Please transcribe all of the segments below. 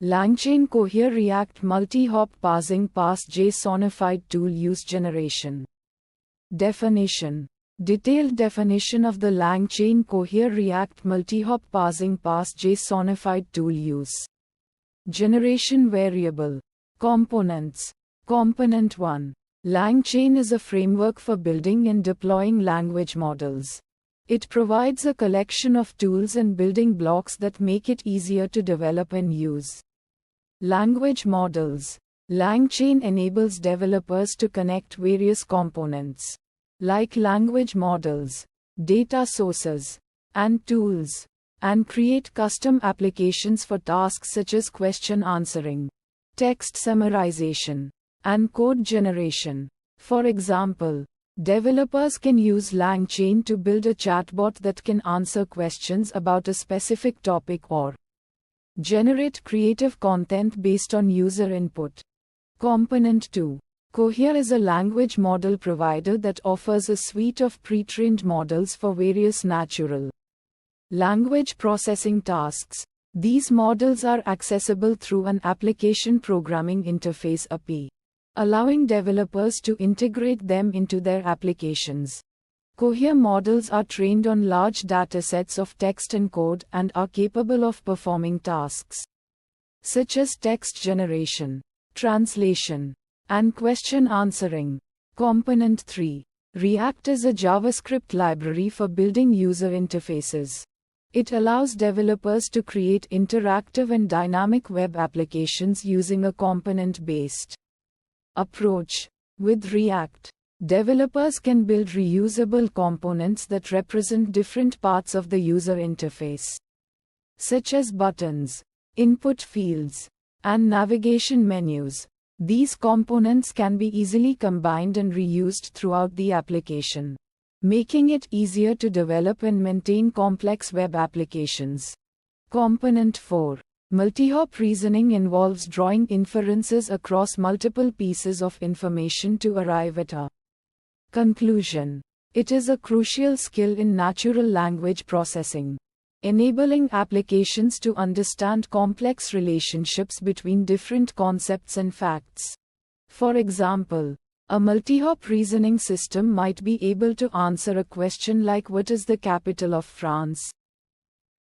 LangChain Cohere React Multi-hop Parsing Parse-JSONified Tool Use Generation. Definition. Detailed definition of the LangChain Cohere React Multi-hop Parsing Parse-JSONified Tool Use Generation. Variable Components. Component 1. LangChain is a framework for building and deploying language models. It provides a collection of tools and building blocks that make it easier to develop and use language models. LangChain enables developers to connect various components, like language models, data sources, and tools, and create custom applications for tasks such as question answering, text summarization, and code generation. For example, developers can use LangChain to build a chatbot that can answer questions about a specific topic or generate creative content based on user input. Component 2. Cohere is a language model provider that offers a suite of pre-trained models for various natural language processing tasks. These models are accessible through an application programming interface API, allowing developers to integrate them into their applications. Cohere models are trained on large datasets of text and code and are capable of performing tasks such as text generation, translation, and question answering. Component 3. React is a JavaScript library for building user interfaces. It allows developers to create interactive and dynamic web applications using a component-based approach. With React, developers can build reusable components that represent different parts of the user interface, such as buttons, input fields, and navigation menus. These components can be easily combined and reused throughout the application, making it easier to develop and maintain complex web applications. Component 4. Multi-hop reasoning involves drawing inferences across multiple pieces of information to arrive at a conclusion. It is a crucial skill in natural language processing, enabling applications to understand complex relationships between different concepts and facts. For example, a multi-hop reasoning system might be able to answer a question like "What is the capital of France?"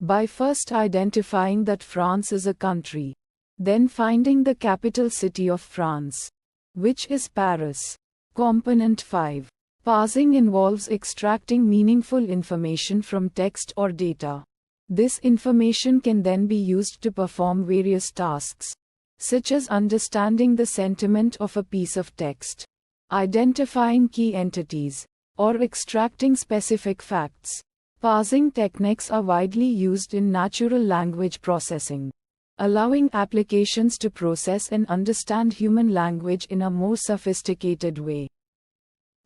by first identifying that France is a country, then finding the capital city of France, which is Paris. Component 5. Parsing involves extracting meaningful information from text or data. This information can then be used to perform various tasks, such as understanding the sentiment of a piece of text, identifying key entities, or extracting specific facts. Parsing techniques are widely used in natural language processing, allowing applications to process and understand human language in a more sophisticated way.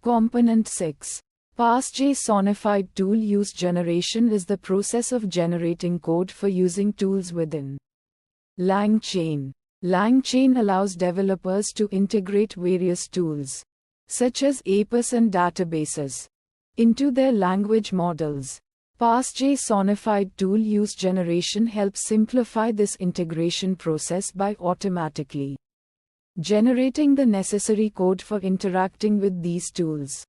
Component 6. Parse-JSONified Tool Use Generation is the process of generating code for using tools within LangChain. LangChain allows developers to integrate various tools, such as APIs and databases, into their language models. Parse-JSONified tool use generation helps simplify this integration process by automatically generating the necessary code for interacting with these tools.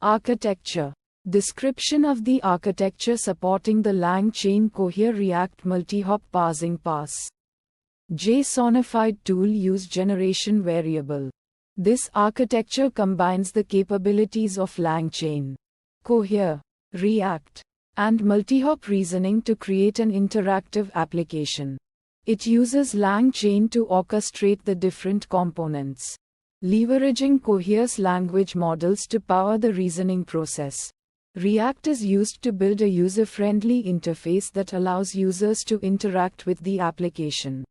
Architecture. Description of the architecture supporting the LangChain Cohere React Multi-hop Parsing Parse-JSONified Tool Use Generation Variable. This architecture combines the capabilities of LangChain, Cohere, React, and multi-hop reasoning to create an interactive application. It uses LangChain to orchestrate the different components, leveraging Cohere's language models to power the reasoning process. React is used to build a user-friendly interface that allows users to interact with the application.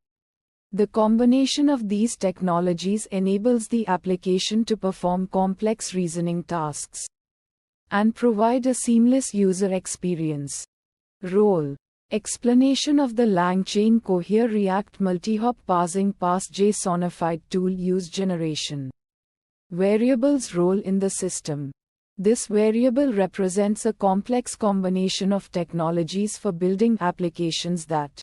The combination of these technologies enables the application to perform complex reasoning tasks and provide a seamless user experience. Role. Explanation of the LangChain Cohere React Multi-hop Parsing Parse-JSONified Tool Use Generation. Variable's role in the system. This variable represents a complex combination of technologies for building applications that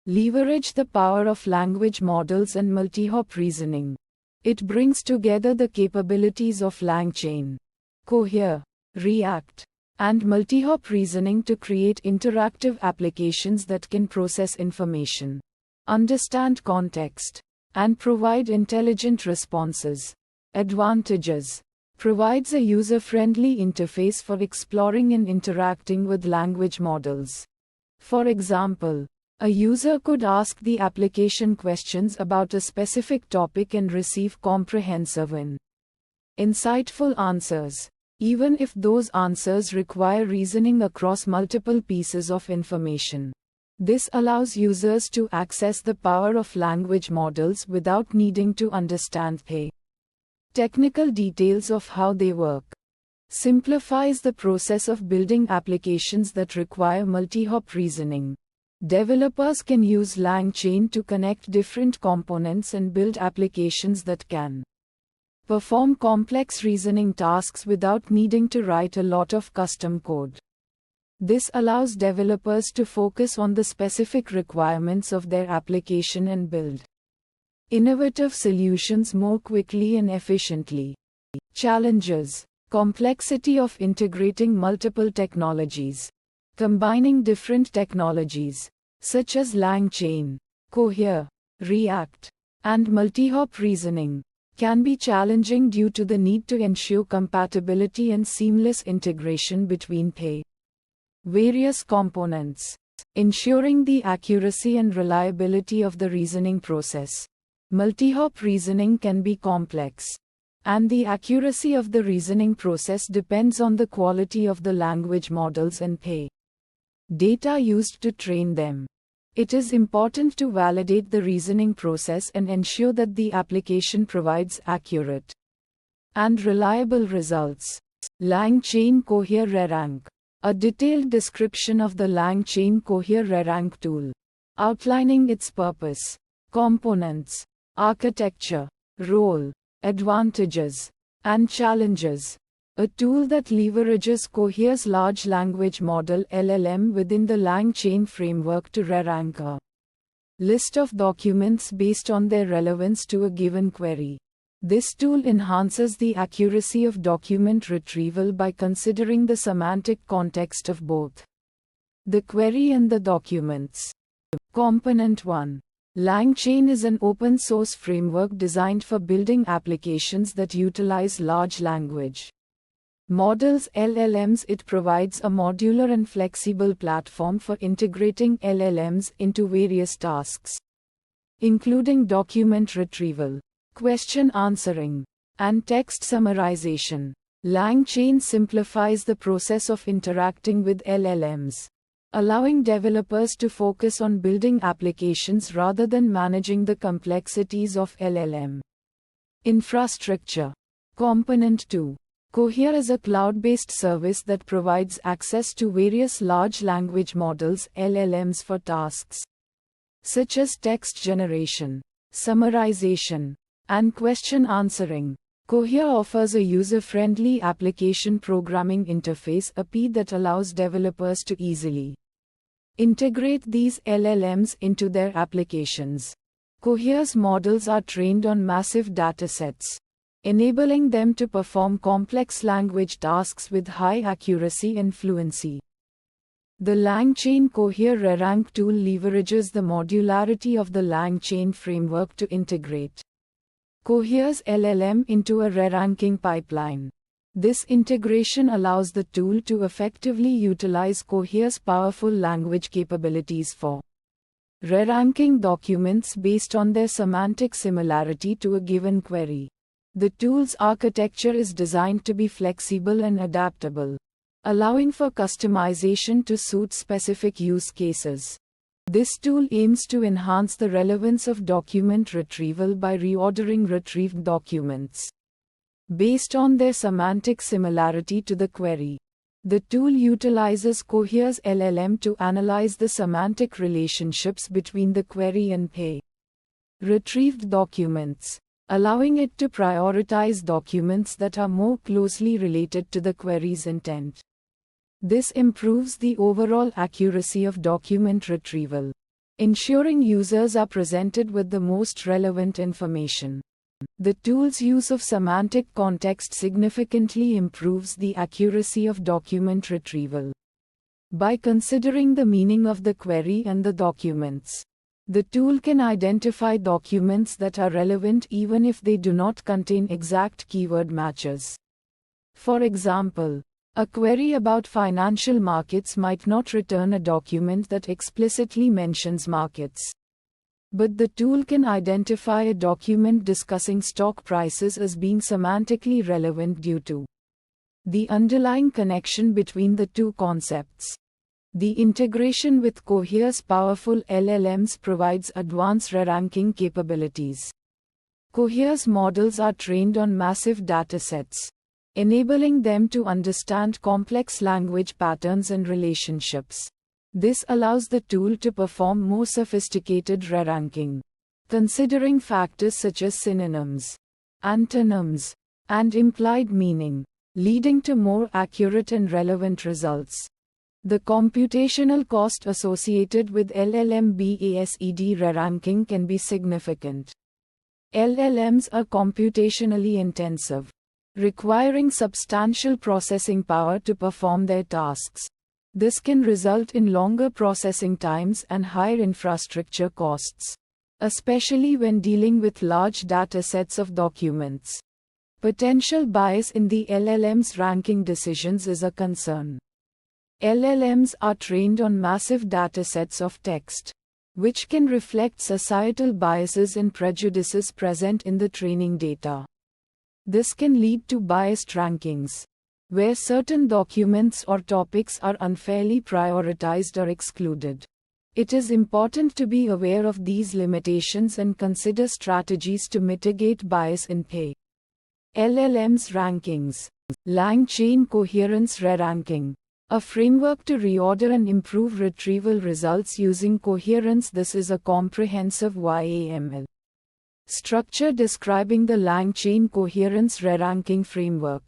leverage the power of language models and multi-hop reasoning. It brings together the capabilities of LangChain, Cohere, React, and multi-hop reasoning to create interactive applications that can process information, understand context, and provide intelligent responses. Advantages: provides a user-friendly interface for exploring and interacting with language models. For example, a user could ask the application questions about a specific topic and receive comprehensive and insightful answers, even if those answers require reasoning across multiple pieces of information. This allows users to access the power of language models without needing to understand the technical details of how they work. Simplifies the process of building applications that require multi-hop reasoning. Developers can use LangChain to connect different components and build applications that can perform complex reasoning tasks without needing to write a lot of custom code. This allows developers to focus on the specific requirements of their application and build innovative solutions more quickly and efficiently. Challenges: complexity of integrating multiple technologies. Combining different technologies, such as LangChain, Cohere, React, and multi-hop reasoning, can be challenging due to the need to ensure compatibility and seamless integration between the various components, ensuring the accuracy and reliability of the reasoning process. Multi-hop reasoning can be complex, and the accuracy of the reasoning process depends on the quality of the language models and the data used to train them. It is important to validate the reasoning process and ensure that the application provides accurate and reliable results. LangChain Cohere Rerank. A detailed description of the LangChain Cohere Rerank tool, outlining its purpose, components, architecture, role, advantages, and challenges. A tool that leverages Cohere's large language model (LLM) within the LangChain framework to re-rank a list of documents based on their relevance to a given query. This tool enhances the accuracy of document retrieval by considering the semantic context of both the query and the documents. Component 1. LangChain is an open-source framework designed for building applications that utilize large language models (LLMs). It provides a modular and flexible platform for integrating LLMs into various tasks, including document retrieval, question answering, and text summarization. LangChain simplifies the process of interacting with LLMs, allowing developers to focus on building applications rather than managing the complexities of LLM infrastructure. Component 2. Cohere is a cloud-based service that provides access to various large language models (LLMs) for tasks such as text generation, summarization, and question answering. Cohere offers a user-friendly application programming interface (API) that allows developers to easily integrate these LLMs into their applications. Cohere's models are trained on massive datasets, enabling them to perform complex language tasks with high accuracy and fluency. The LangChain Cohere Rerank tool leverages the modularity of the LangChain framework to integrate Cohere's LLM into a re-ranking pipeline. This integration allows the tool to effectively utilize Cohere's powerful language capabilities for re-ranking documents based on their semantic similarity to a given query. The tool's architecture is designed to be flexible and adaptable, allowing for customization to suit specific use cases. This tool aims to enhance the relevance of document retrieval by reordering retrieved documents based on their semantic similarity to the query. The tool utilizes Cohere's LLM to analyze the semantic relationships between the query and the retrieved documents, allowing it to prioritize documents that are more closely related to the query's intent. This improves the overall accuracy of document retrieval. ensuring users are presented with the most relevant information. The tool's use of semantic context significantly improves the accuracy of document retrieval. By considering the meaning of the query and the documents, the tool can identify documents that are relevant even if they do not contain exact keyword matches. For example, a query about financial markets might not return a document that explicitly mentions markets. But the tool can identify a document discussing stock prices as being semantically relevant due to the underlying connection between the two concepts. The integration with Cohere's powerful LLMs provides advanced re-ranking capabilities. Cohere's models are trained on massive datasets, enabling them to understand complex language patterns and relationships. This allows the tool to perform more sophisticated re-ranking, considering factors such as synonyms, antonyms, and implied meaning, leading to more accurate and relevant results. The computational cost associated with LLM-based re-ranking can be significant. LLMs are computationally intensive, requiring substantial processing power to perform their tasks. This can result in longer processing times and higher infrastructure costs, especially when dealing with large datasets of documents. Potential bias in the LLM's ranking decisions is a concern. LLMs are trained on massive datasets of text, which can reflect societal biases and prejudices present in the training data. This can lead to biased rankings, where certain documents or topics are unfairly prioritized or excluded. It is important to be aware of these limitations and consider strategies to mitigate bias in pay. LLM's rankings. Lang-chain coherence re-ranking, a framework to reorder and improve retrieval results using coherence. This is a comprehensive YAML structure describing the Lang-chain coherence re-ranking framework.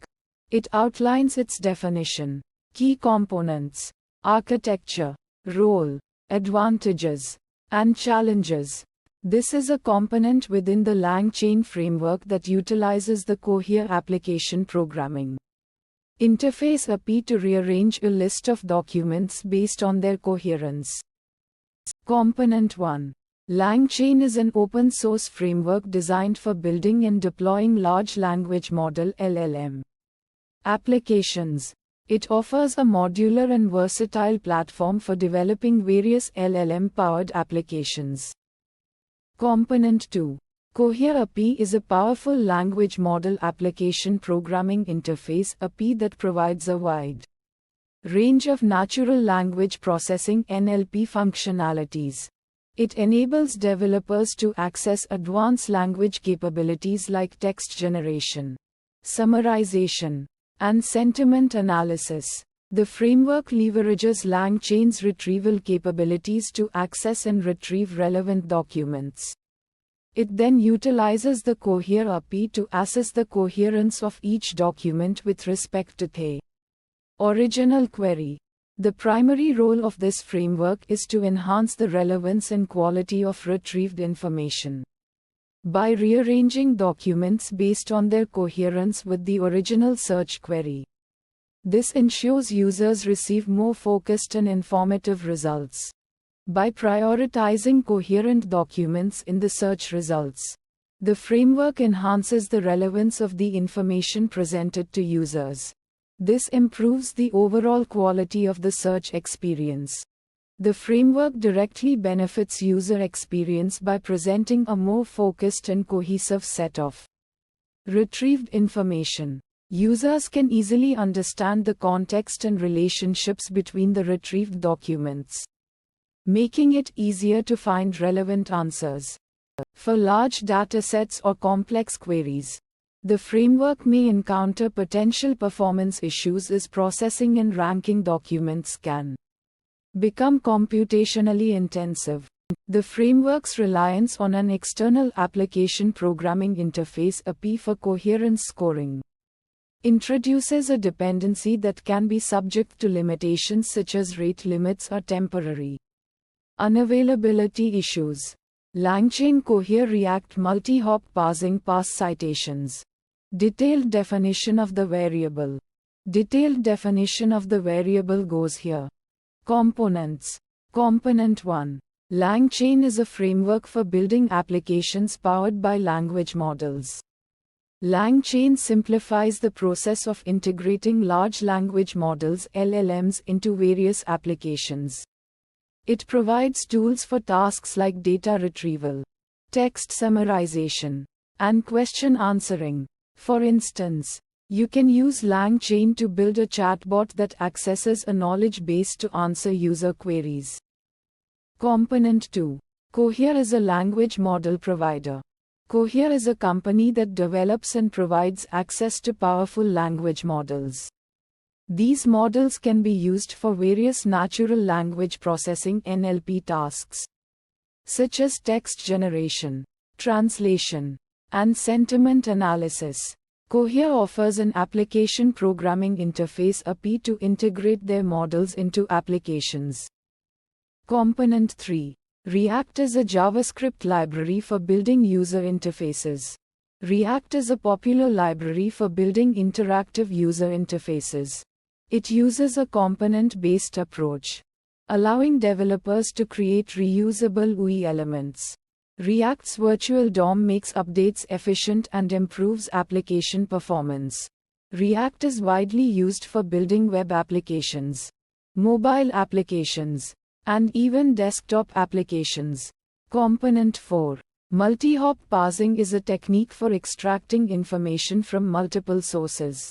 It outlines its definition, key components, architecture, role, advantages, and challenges. This is a component within the Lang-chain framework that utilizes the Cohere application programming interface API to rearrange a list of documents based on their coherence. Component 1. LangChain is an open-source framework designed for building and deploying large language model (LLM) applications. It offers a modular and versatile platform for developing various LLM-powered applications. Component 2. Cohere API is a powerful language model application programming interface API that provides a wide range of natural language processing (NLP) functionalities. It enables developers to access advanced language capabilities like text generation, summarization, and sentiment analysis. The framework leverages LangChain's retrieval capabilities to access and retrieve relevant documents. It then utilizes the Cohere API to assess the coherence of each document with respect to the original query. The primary role of this framework is to enhance the relevance and quality of retrieved information by rearranging documents based on their coherence with the original search query. This ensures users receive more focused and informative results. By prioritizing coherent documents in the search results, the framework enhances the relevance of the information presented to users. This improves the overall quality of the search experience. The framework directly benefits user experience by presenting a more focused and cohesive set of retrieved information. Users can easily understand the context and relationships between the retrieved documents, making it easier to find relevant answers. For large datasets or complex queries, the framework may encounter potential performance issues as processing and ranking documents can become computationally intensive. The framework's reliance on an external application programming interface API for coherence scoring introduces a dependency that can be subject to limitations such as rate limits or temporary Unavailability issues. LangChain Cohere React multi-hop parsing parse citations. Detailed definition of the variable. Detailed definition of the variable goes here. Components. Component 1. LangChain is a framework for building applications powered by language models. LangChain simplifies the process of integrating large language models (LLMs) into various applications. It provides tools for tasks like data retrieval, text summarization, and question answering. For instance, you can use LangChain to build a chatbot that accesses a knowledge base to answer user queries. Component 2. Cohere is a language model provider. Cohere is a company that develops and provides access to powerful language models. These models can be used for various natural language processing (NLP) tasks, such as text generation, translation, and sentiment analysis. Cohere offers an application programming interface (API) to integrate their models into applications. Component 3. React is a JavaScript library for building user interfaces. React is a popular library for building interactive user interfaces. It uses a component-based approach, allowing developers to create reusable UI elements. React's virtual DOM makes updates efficient and improves application performance. React is widely used for building web applications, mobile applications, and even desktop applications. Component 4. Multi-hop parsing is a technique for extracting information from multiple sources.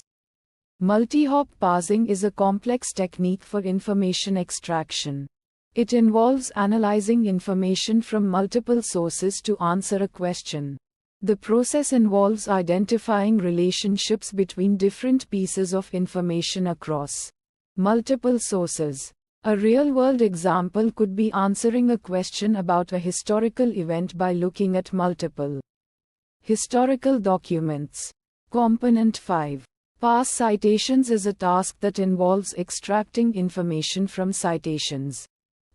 Multi-hop parsing is a complex technique for information extraction. It involves analyzing information from multiple sources to answer a question. The process involves identifying relationships between different pieces of information across multiple sources. A real-world example could be answering a question about a historical event by looking at multiple historical documents. Component 5. Parse citations is a task that involves extracting information from citations.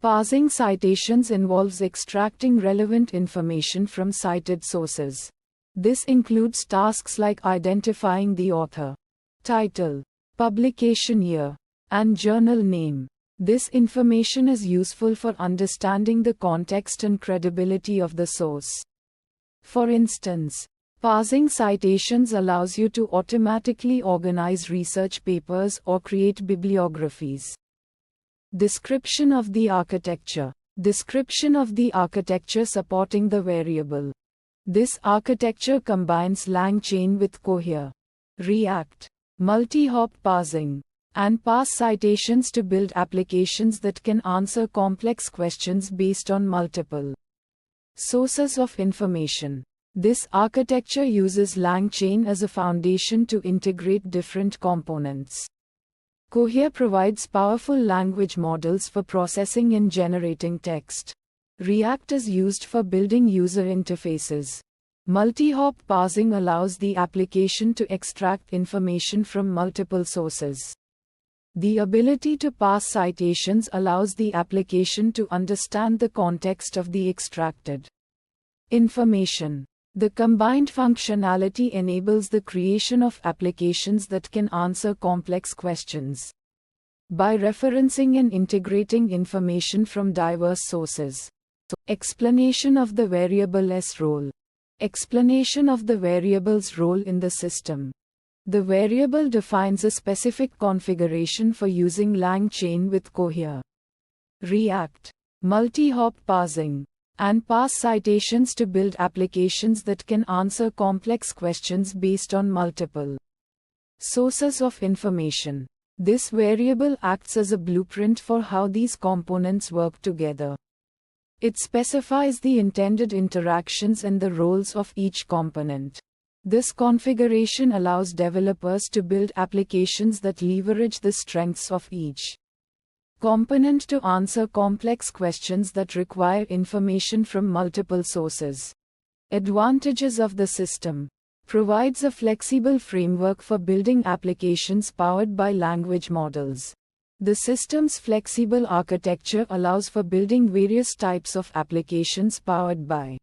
Parsing citations involves extracting relevant information from cited sources. This includes tasks like identifying the author, title, publication year, and journal name. This information is useful for understanding the context and credibility of the source. For instance, parsing citations allows you to automatically organize research papers or create bibliographies. Description of the architecture. Description of the architecture supporting the variable. This architecture combines LangChain with Cohere, React, multi-hop parsing, and parse citations to build applications that can answer complex questions based on multiple sources of information. This architecture uses LangChain as a foundation to integrate different components. Cohere provides powerful language models for processing and generating text. React is used for building user interfaces. Multi-hop parsing allows the application to extract information from multiple sources. The ability to parse citations allows the application to understand the context of the extracted information. The combined functionality enables the creation of applications that can answer complex questions by referencing and integrating information from diverse sources. Explanation of the variable's role. Explanation of the variable's role in the system. The variable defines a specific configuration for using LangChain with Cohere, React, multi-hop parsing, and parse citations to build applications that can answer complex questions based on multiple sources of information. This variable acts as a blueprint for how these components work together. It specifies the intended interactions and the roles of each component. This configuration allows developers to build applications that leverage the strengths of each component to answer complex questions that require information from multiple sources. Advantages of the system. Provides a flexible framework for building applications powered by language models. The system's flexible architecture allows for building various types of applications powered by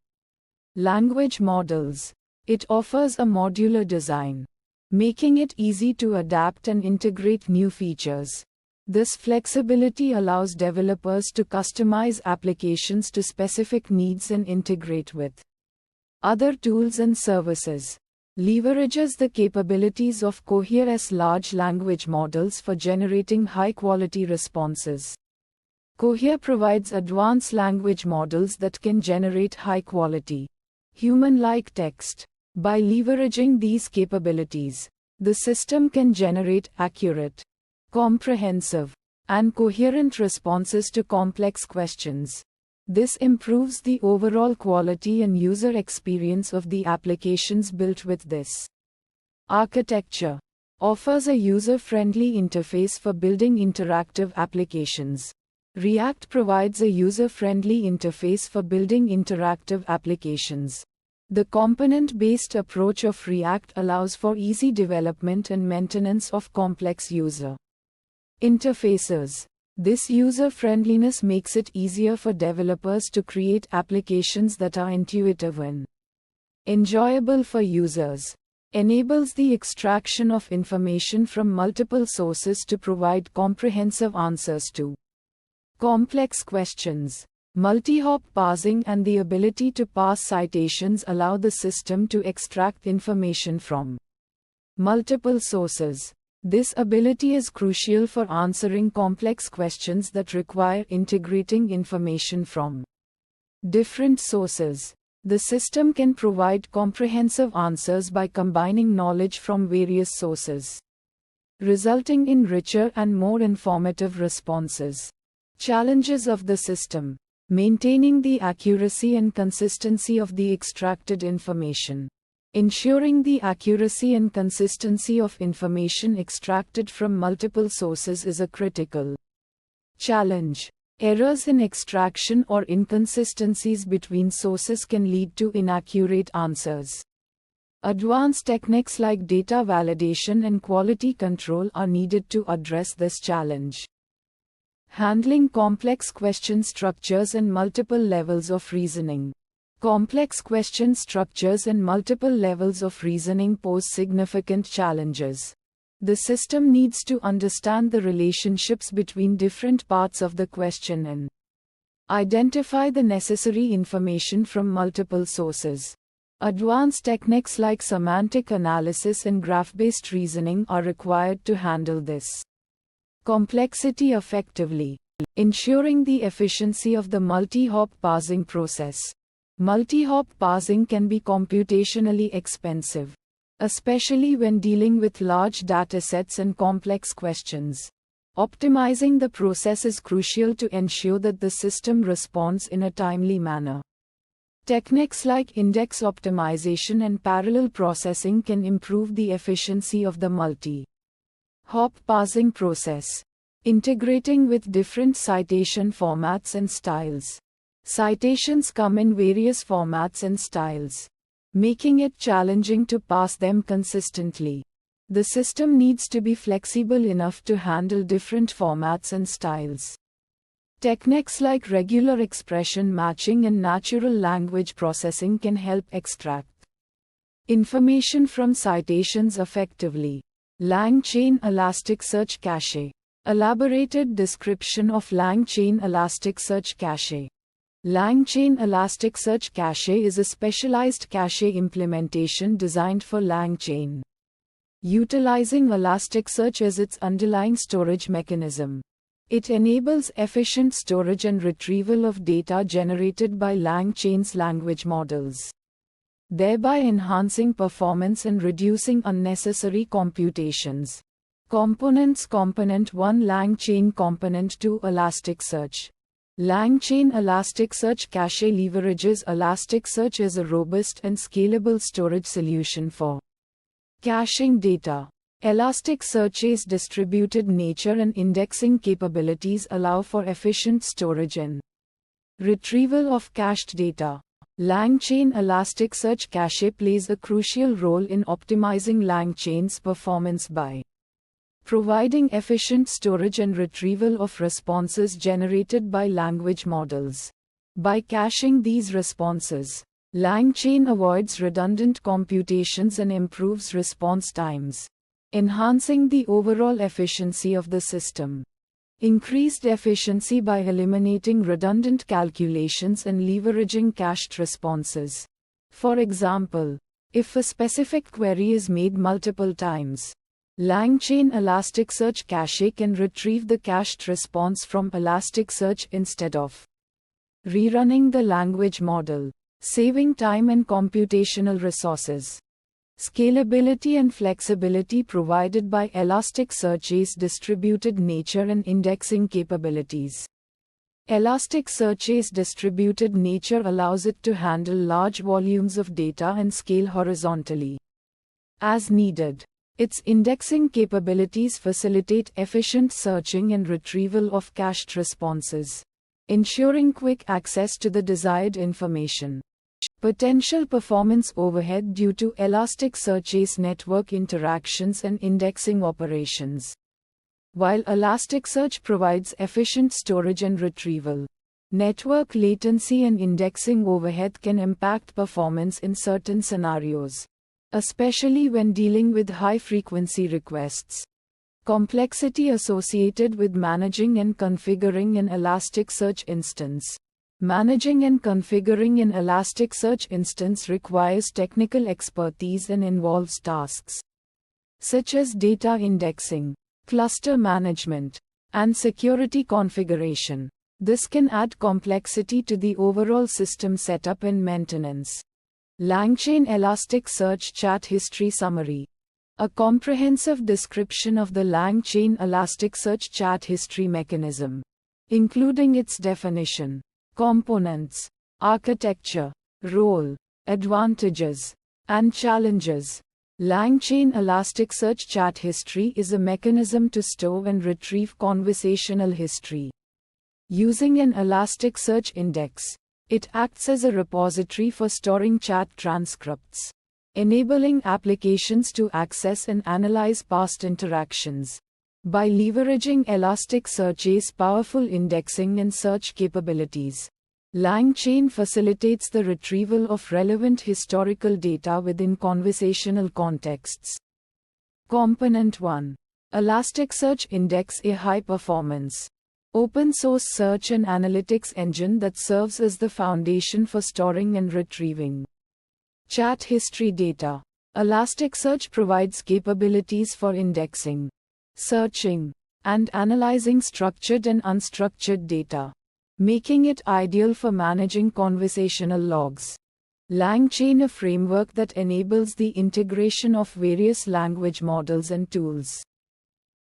language models. It offers a modular design, making it easy to adapt and integrate new features. This flexibility allows developers to customize applications to specific needs and integrate with other tools and services. Leverages the capabilities of Cohere's large language models for generating high-quality responses. Cohere provides advanced language models that can generate high-quality, human-like text. By leveraging these capabilities, the system can generate accurate, comprehensive, and coherent responses to complex questions. This improves the overall quality and user experience of the applications built with this architecture. Offers a user-friendly interface for building interactive applications. React provides a user-friendly interface for building interactive applications. The component-based approach of React allows for easy development and maintenance of complex user interfaces. This user-friendliness makes it easier for developers to create applications that are intuitive and enjoyable for users. Enables the extraction of information from multiple sources to provide comprehensive answers to complex questions. Multi-hop parsing and the ability to parse citations allow the system to extract information from multiple sources. This ability is crucial for answering complex questions that require integrating information from different sources. The system can provide comprehensive answers by combining knowledge from various sources, resulting in richer and more informative responses. Challenges of the system: maintaining the accuracy and consistency of the extracted information. Ensuring the accuracy and consistency of information extracted from multiple sources is a critical challenge. Errors in extraction or inconsistencies between sources can lead to inaccurate answers. Advanced techniques like data validation and quality control are needed to address this challenge. Handling complex question structures and multiple levels of reasoning. Complex question structures and multiple levels of reasoning pose significant challenges. The system needs to understand the relationships between different parts of the question and identify the necessary information from multiple sources. Advanced techniques like semantic analysis and graph-based reasoning are required to handle this complexity effectively, ensuring the efficiency of the multi-hop parsing process. Multi-hop parsing can be computationally expensive, especially when dealing with large datasets and complex questions. Optimizing the process is crucial to ensure that the system responds in a timely manner. Techniques like index optimization and parallel processing can improve the efficiency of the multi-hop parsing process. Integrating with different citation formats and styles. Citations come in various formats and styles, making it challenging to parse them consistently. The system needs to be flexible enough to handle different formats and styles. Techniques like regular expression matching and natural language processing can help extract information from citations effectively. Langchain-Elasticsearch Cache. Elaborated description of Langchain-Elasticsearch Cache. Langchain-Elasticsearch Cache is a specialized cache implementation designed for LangChain, utilizing Elasticsearch as its underlying storage mechanism. It enables efficient storage and retrieval of data generated by LangChain's language models, thereby enhancing performance and reducing unnecessary computations. Components: Component 1 LangChain, Component 2 Elasticsearch. Langchain-Elasticsearch Cache leverages Elasticsearch as a robust and scalable storage solution for caching data. Elasticsearch's distributed nature and indexing capabilities allow for efficient storage and retrieval of cached data. Langchain-Elasticsearch Cache plays a crucial role in optimizing LangChain's performance by providing efficient storage and retrieval of responses generated by language models. By caching these responses, LangChain avoids redundant computations and improves response times, enhancing the overall efficiency of the system. Increased efficiency by eliminating redundant calculations and leveraging cached responses. For example, if a specific query is made multiple times, LangChain Elasticsearch Cache can retrieve the cached response from Elasticsearch instead of rerunning the language model, saving time and computational resources. Scalability and flexibility provided by Elasticsearch's distributed nature and indexing capabilities. Elasticsearch's distributed nature allows it to handle large volumes of data and scale horizontally as needed. Its indexing capabilities facilitate efficient searching and retrieval of cached responses, ensuring quick access to the desired information. Potential performance overhead due to Elasticsearch's network interactions and indexing operations. While Elasticsearch provides efficient storage and retrieval, network latency and indexing overhead can impact performance in certain scenarios, especially when dealing with high-frequency requests. Complexity associated with managing and configuring an Elasticsearch instance. Managing and configuring an Elasticsearch instance requires technical expertise and involves tasks such as data indexing, cluster management, and security configuration. This can add complexity to the overall system setup and maintenance. LangChain Elasticsearch Chat History Summary. A comprehensive description of the LangChain Elasticsearch chat history mechanism, including its definition, components, architecture, role, advantages, and challenges. LangChain Elasticsearch Chat History is a mechanism to store and retrieve conversational history. Using an Elasticsearch index, it acts as a repository for storing chat transcripts, enabling applications to access and analyze past interactions. By leveraging Elasticsearch's powerful indexing and search capabilities, LangChain facilitates the retrieval of relevant historical data within conversational contexts. Component 1. Elasticsearch Index, a high-performance, open-source search and analytics engine that serves as the foundation for storing and retrieving chat history data. Elasticsearch provides capabilities for indexing, searching, and analyzing structured and unstructured data, making it ideal for managing conversational logs. LangChain, a framework that enables the integration of various language models and tools,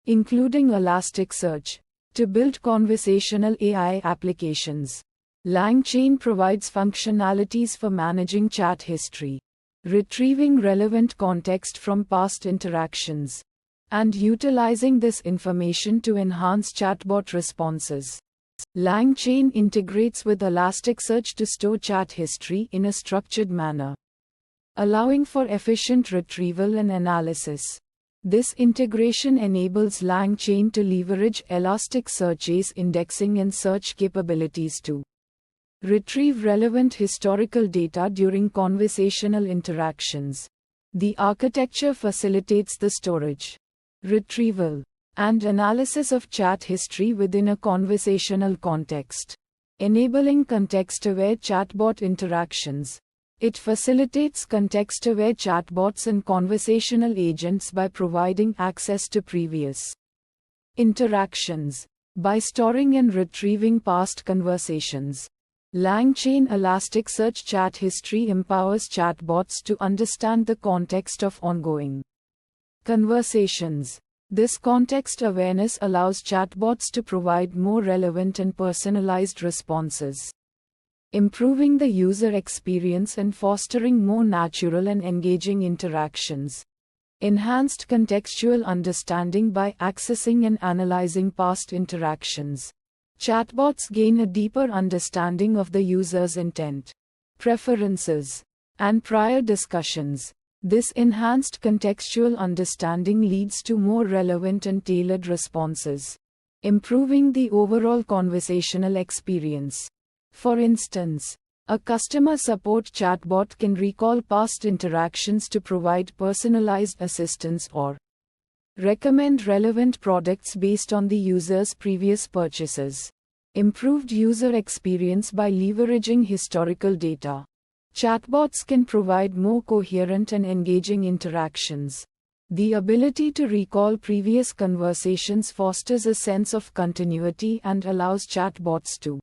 including Elasticsearch, to build conversational AI applications. LangChain provides functionalities for managing chat history, retrieving relevant context from past interactions, and utilizing this information to enhance chatbot responses. LangChain integrates with Elasticsearch to store chat history in a structured manner, allowing for efficient retrieval and analysis. This integration enables LangChain to leverage Elasticsearch's indexing and search capabilities to retrieve relevant historical data during conversational interactions. The architecture facilitates the storage, retrieval, and analysis of chat history within a conversational context, enabling context-aware chatbot interactions. It facilitates context-aware chatbots and conversational agents by providing access to previous interactions. By storing and retrieving past conversations, LangChain Elasticsearch Chat History empowers chatbots to understand the context of ongoing conversations. This context awareness allows chatbots to provide more relevant and personalized responses, improving the user experience and fostering more natural and engaging interactions. Enhanced contextual understanding by accessing and analyzing past interactions. Chatbots gain a deeper understanding of the user's intent, preferences, and prior discussions. This enhanced contextual understanding leads to more relevant and tailored responses, improving the overall conversational experience. For instance, a customer support chatbot can recall past interactions to provide personalized assistance or recommend relevant products based on the user's previous purchases. Improved user experience by leveraging historical data. Chatbots can provide more coherent and engaging interactions. The ability to recall previous conversations fosters a sense of continuity and allows chatbots to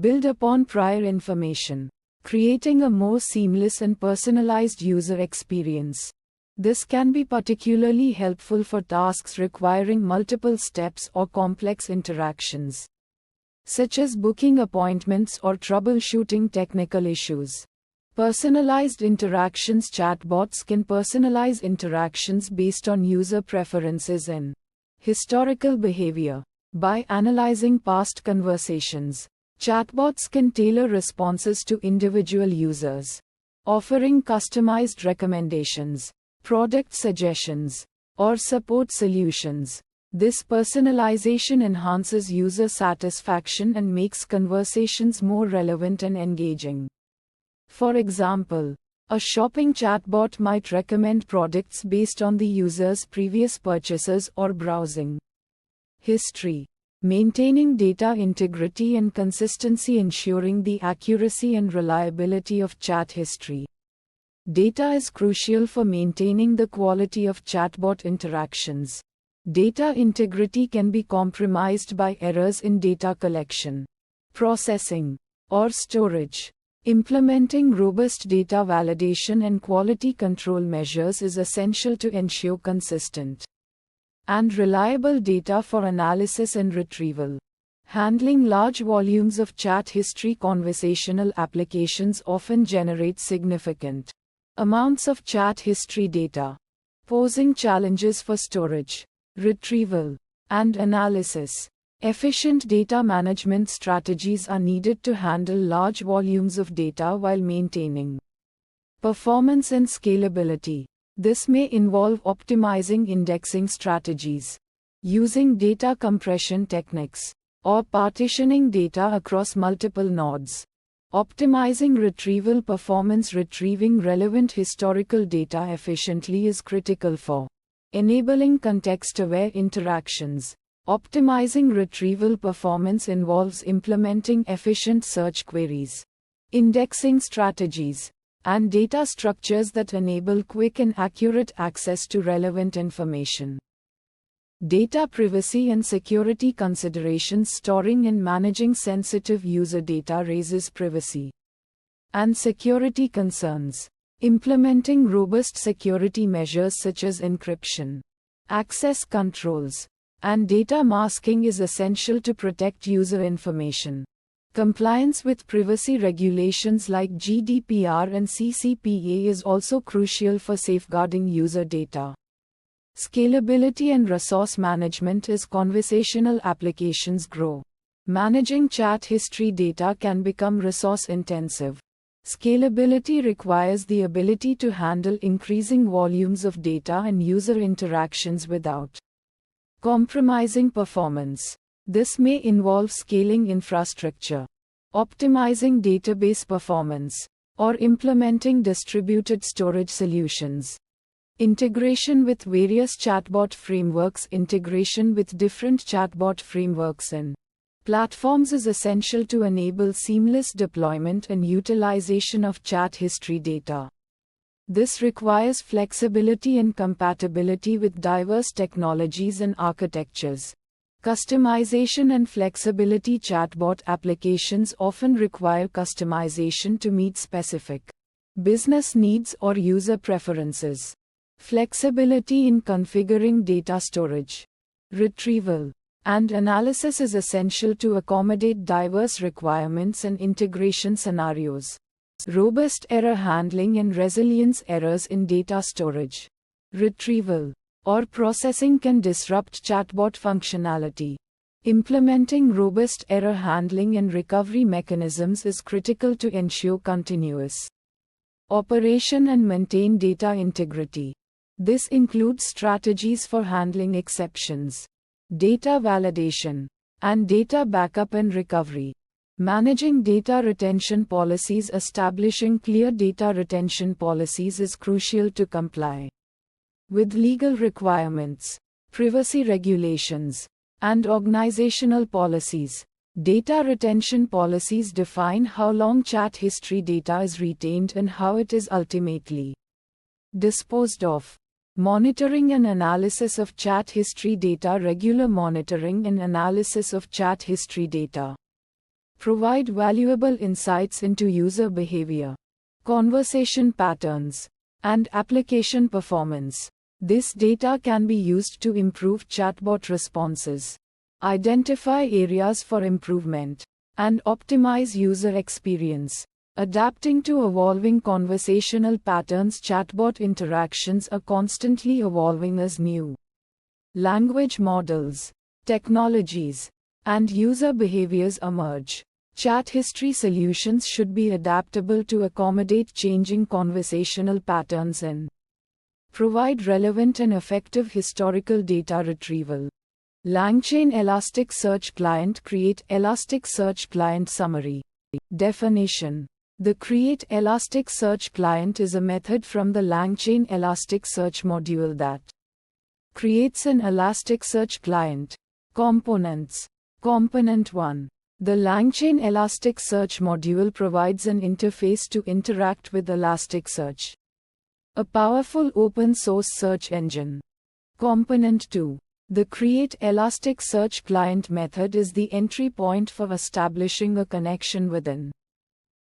build upon prior information, creating a more seamless and personalized user experience. This can be particularly helpful for tasks requiring multiple steps or complex interactions, such as booking appointments or troubleshooting technical issues. Personalized interactions. Chatbots can personalize interactions based on user preferences and historical behavior. By analyzing past conversations, chatbots can tailor responses to individual users, offering customized recommendations, product suggestions, or support solutions. This personalization enhances user satisfaction and makes conversations more relevant and engaging. For example, a shopping chatbot might recommend products based on the user's previous purchases or browsing history, maintaining data integrity and consistency, ensuring the accuracy and reliability of chat history. Data is crucial for maintaining the quality of chatbot interactions. Data integrity can be compromised by errors in data collection, processing, or storage. Implementing robust data validation and quality control measures is essential to ensure consistent and reliable data for analysis and retrieval. Handling large volumes of chat history. Conversational applications often generate significant amounts of chat history data, posing challenges for storage, retrieval, and analysis. Efficient data management strategies are needed to handle large volumes of data while maintaining performance and scalability. This may involve optimizing indexing strategies, using data compression techniques, or partitioning data across multiple nodes. Optimizing retrieval performance. Retrieving relevant historical data efficiently is critical for enabling context-aware interactions. Optimizing retrieval performance involves implementing efficient search queries, indexing strategies, and data structures that enable quick and accurate access to relevant information. Data privacy and security considerations. Storing and managing sensitive user data raises privacy and security concerns. Implementing robust security measures such as encryption, access controls, and data masking is essential to protect user information. Compliance with privacy regulations like GDPR and CCPA is also crucial for safeguarding user data. Scalability and resource management. As conversational applications grow, managing chat history data can become resource-intensive. Scalability requires the ability to handle increasing volumes of data and user interactions without compromising performance. This may involve scaling infrastructure, optimizing database performance, or implementing distributed storage solutions. Integration with various chatbot frameworks. Integration with different chatbot frameworks and platforms is essential to enable seamless deployment and utilization of chat history data. This requires flexibility and compatibility with diverse technologies and architectures. Customization and flexibility. Chatbot applications often require customization to meet specific business needs or user preferences. Flexibility in configuring data storage, retrieval, and analysis is essential to accommodate diverse requirements and integration scenarios. Robust error handling and resilience. Errors in data storage, retrieval, or processing can disrupt chatbot functionality. Implementing robust error handling and recovery mechanisms is critical to ensure continuous Operation and maintain data integrity. This includes strategies for handling exceptions, data validation, and data backup and recovery. Managing data retention policies. Establishing clear data retention policies is crucial to comply with legal requirements, privacy regulations, and organizational policies. Data retention policies define how long chat history data is retained and how it is ultimately disposed of. Monitoring and analysis of chat history data. Regular monitoring and analysis of chat history data provide valuable insights into user behavior, conversation patterns, and application performance. This data can be used to improve chatbot responses, identify areas for improvement, and optimize user experience. Adapting to evolving conversational patterns. Chatbot interactions are constantly evolving as new language models, technologies, and user behaviors emerge. Chat history solutions should be adaptable to accommodate changing conversational patterns and provide relevant and effective historical data retrieval. LangChain Elasticsearch Client. Create Elasticsearch Client Summary. Definition. The Create Elasticsearch Client is a method from the LangChain Elasticsearch module that creates an Elasticsearch client. Components. Component 1. The LangChain Elasticsearch module provides an interface to interact with Elasticsearch, a powerful open-source search engine. Component 2. The Create Elasticsearch Client method is the entry point for establishing a connection within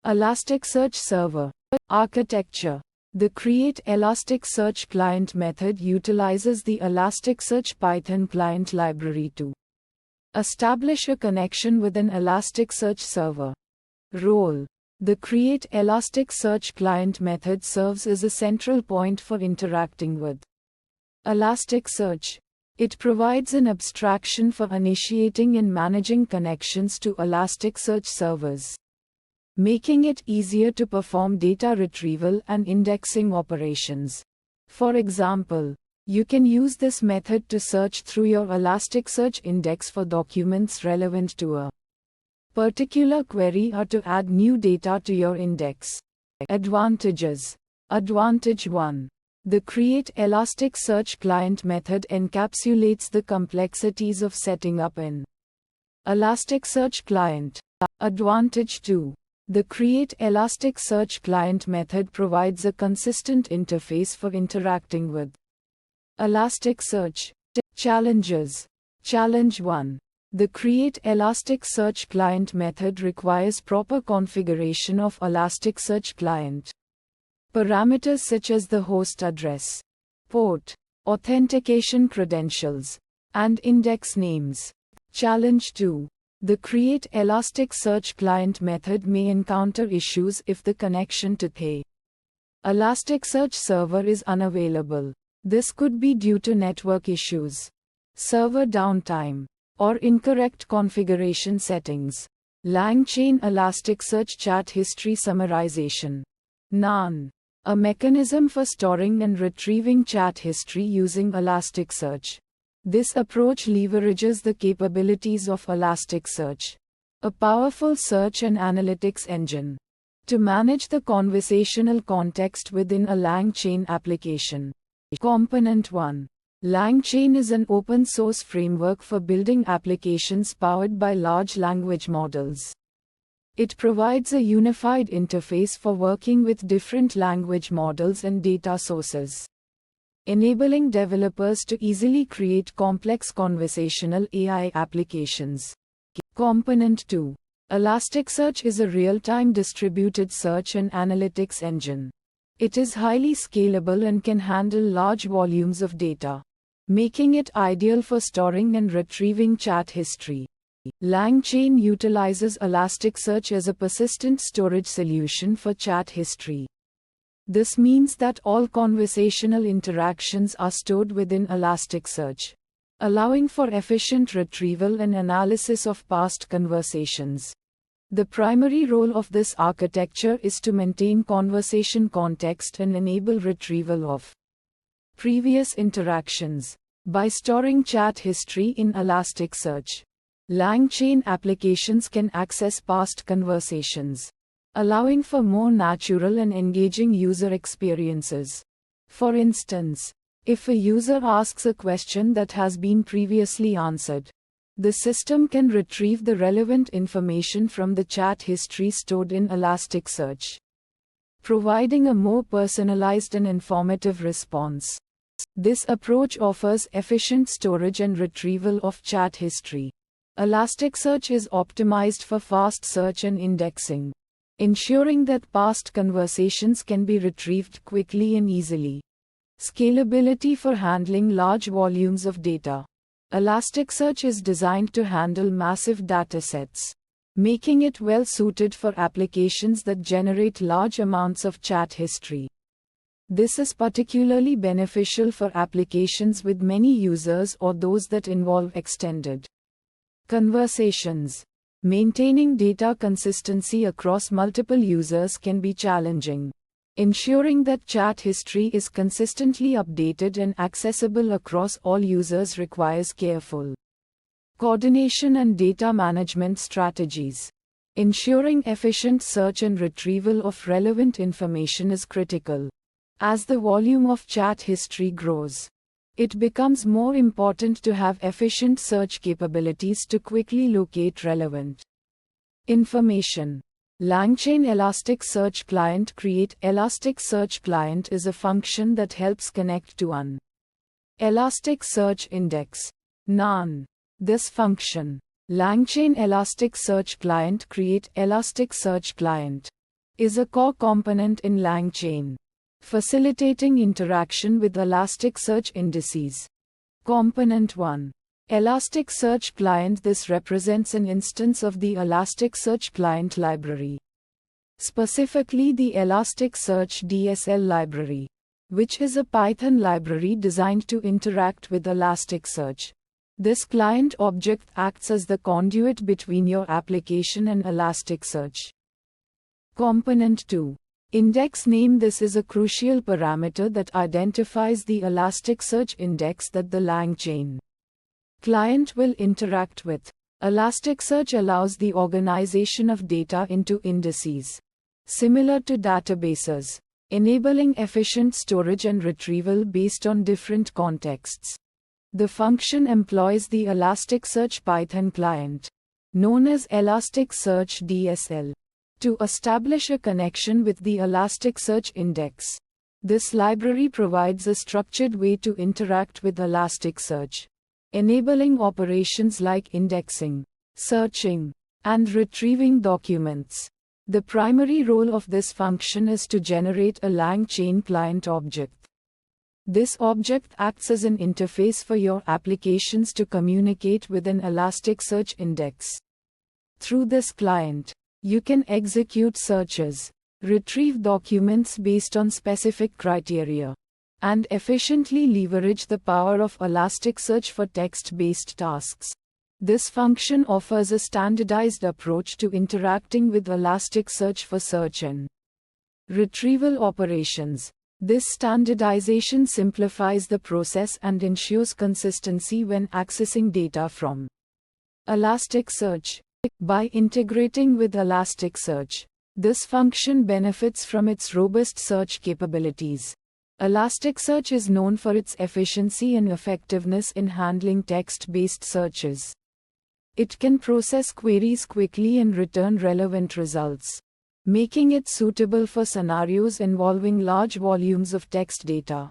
Elasticsearch server. Architecture. The Create Elasticsearch Client method utilizes the Elasticsearch Python client library to establish a connection with an Elasticsearch server. Role. The Create Elasticsearch Client method serves as a central point for interacting with Elasticsearch. It provides an abstraction for initiating and managing connections to Elasticsearch servers, making it easier to perform data retrieval and indexing operations. For example, you can use this method to search through your Elasticsearch index for documents relevant to a particular query or to add new data to your index. Advantages. Advantage 1. The Create Elasticsearch Client method encapsulates the complexities of setting up an Elasticsearch client. Advantage 2. The Create Elasticsearch Client method provides a consistent interface for interacting with Elasticsearch. Challenges. Challenge 1. The Create Elasticsearch Client method requires proper configuration of Elasticsearch client parameters such as the host address, port, authentication credentials, and index names. Challenge 2. The Create Elasticsearch Client method may encounter issues if the connection to the Elasticsearch server is unavailable. This could be due to network issues, server downtime, or incorrect configuration settings. LangChain Elasticsearch Chat History Summarization. NaN. A mechanism for storing and retrieving chat history using Elasticsearch. This approach leverages the capabilities of Elasticsearch, a powerful search and analytics engine, to manage the conversational context within a LangChain application. Component 1. LangChain is an open-source framework for building applications powered by large language models. It provides a unified interface for working with different language models and data sources, enabling developers to easily create complex conversational AI applications. Component 2. Elasticsearch is a real-time distributed search and analytics engine. It is highly scalable and can handle large volumes of data, making it ideal for storing and retrieving chat history. LangChain utilizes Elasticsearch as a persistent storage solution for chat history. This means that all conversational interactions are stored within Elasticsearch, allowing for efficient retrieval and analysis of past conversations. The primary role of this architecture is to maintain conversation context and enable retrieval of previous interactions. By storing chat history in Elasticsearch, LangChain applications can access past conversations, allowing for more natural and engaging user experiences. For instance, if a user asks a question that has been previously answered, the system can retrieve the relevant information from the chat history stored in Elasticsearch, providing a more personalized and informative response. This approach offers efficient storage and retrieval of chat history. Elasticsearch is optimized for fast search and indexing, ensuring that past conversations can be retrieved quickly and easily. Scalability for handling large volumes of data. Elasticsearch is designed to handle massive datasets, making it well suited for applications that generate large amounts of chat history. This is particularly beneficial for applications with many users or those that involve extended conversations. Maintaining data consistency across multiple users can be challenging. Ensuring that chat history is consistently updated and accessible across all users requires careful coordination and data management strategies. Ensuring efficient search and retrieval of relevant information is critical. As the volume of chat history grows, it becomes more important to have efficient search capabilities to quickly locate relevant information. LangChain Elasticsearch Client Create Elasticsearch Client is a function that helps connect to an Elasticsearch index. Noun. This function, LangChain Elasticsearch Client Create Elasticsearch Client, is a core component in LangChain, facilitating interaction with Elasticsearch indices. Component 1. Elasticsearch Client. This represents an instance of the Elasticsearch Client library, specifically the Elasticsearch DSL library, which is a Python library designed to interact with Elasticsearch. This client object acts as the conduit between your application and Elasticsearch. Component 2. Index name. This is a crucial parameter that identifies the Elasticsearch index that the LangChain client will interact with. Elasticsearch allows the organization of data into indices, similar to databases, enabling efficient storage and retrieval based on different contexts. The function employs the Elasticsearch Python client, known as Elasticsearch DSL, to establish a connection with the Elasticsearch index. This library provides a structured way to interact with Elasticsearch, enabling operations like indexing, searching, and retrieving documents. The primary role of this function is to generate a LangChain client object. This object acts as an interface for your applications to communicate with an Elasticsearch index. Through this client, you can execute searches, retrieve documents based on specific criteria, and efficiently leverage the power of Elasticsearch for text-based tasks. This function offers a standardized approach to interacting with Elasticsearch for search and retrieval operations. This standardization simplifies the process and ensures consistency when accessing data from Elasticsearch. By integrating with Elasticsearch, this function benefits from its robust search capabilities. Elasticsearch is known for its efficiency and effectiveness in handling text-based searches. It can process queries quickly and return relevant results, making it suitable for scenarios involving large volumes of text data.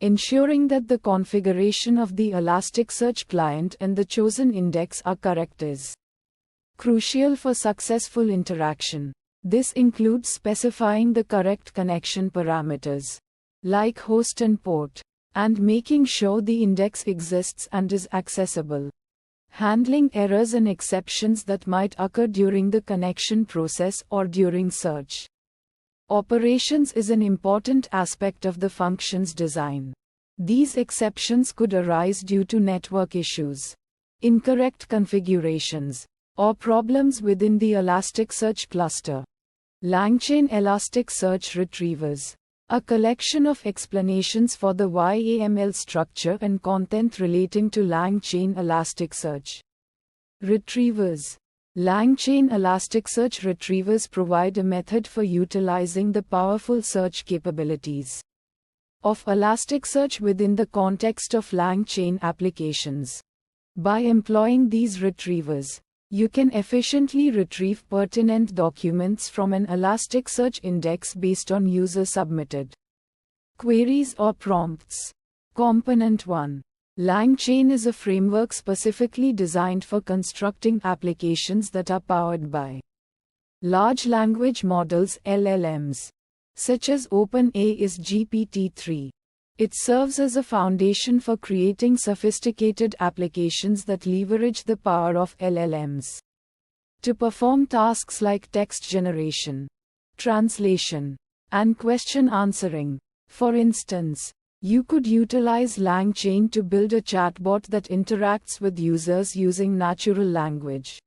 Ensuring that the configuration of the Elasticsearch client and the chosen index are correct is crucial for successful interaction. This includes specifying the correct connection parameters, like host and port, and making sure the index exists and is accessible. Handling errors and exceptions that might occur during the connection process or during search operations is an important aspect of the function's design. These exceptions could arise due to network issues, incorrect configurations, or problems within the Elasticsearch cluster. LangChain-Elasticsearch Retrievers, a collection of explanations for the YAML structure and content relating to LangChain-Elasticsearch. Retrievers. LangChain-Elasticsearch retrievers provide a method for utilizing the powerful search capabilities of Elasticsearch within the context of LangChain applications. By employing these retrievers, you can efficiently retrieve pertinent documents from an Elasticsearch index based on user-submitted queries or prompts. Component 1. LangChain is a framework specifically designed for constructing applications that are powered by large language models (LLMs), such as OpenAI's GPT-3. It serves as a foundation for creating sophisticated applications that leverage the power of LLMs to perform tasks like text generation, translation, and question answering. For instance, you could utilize LangChain to build a chatbot that interacts with users using natural language.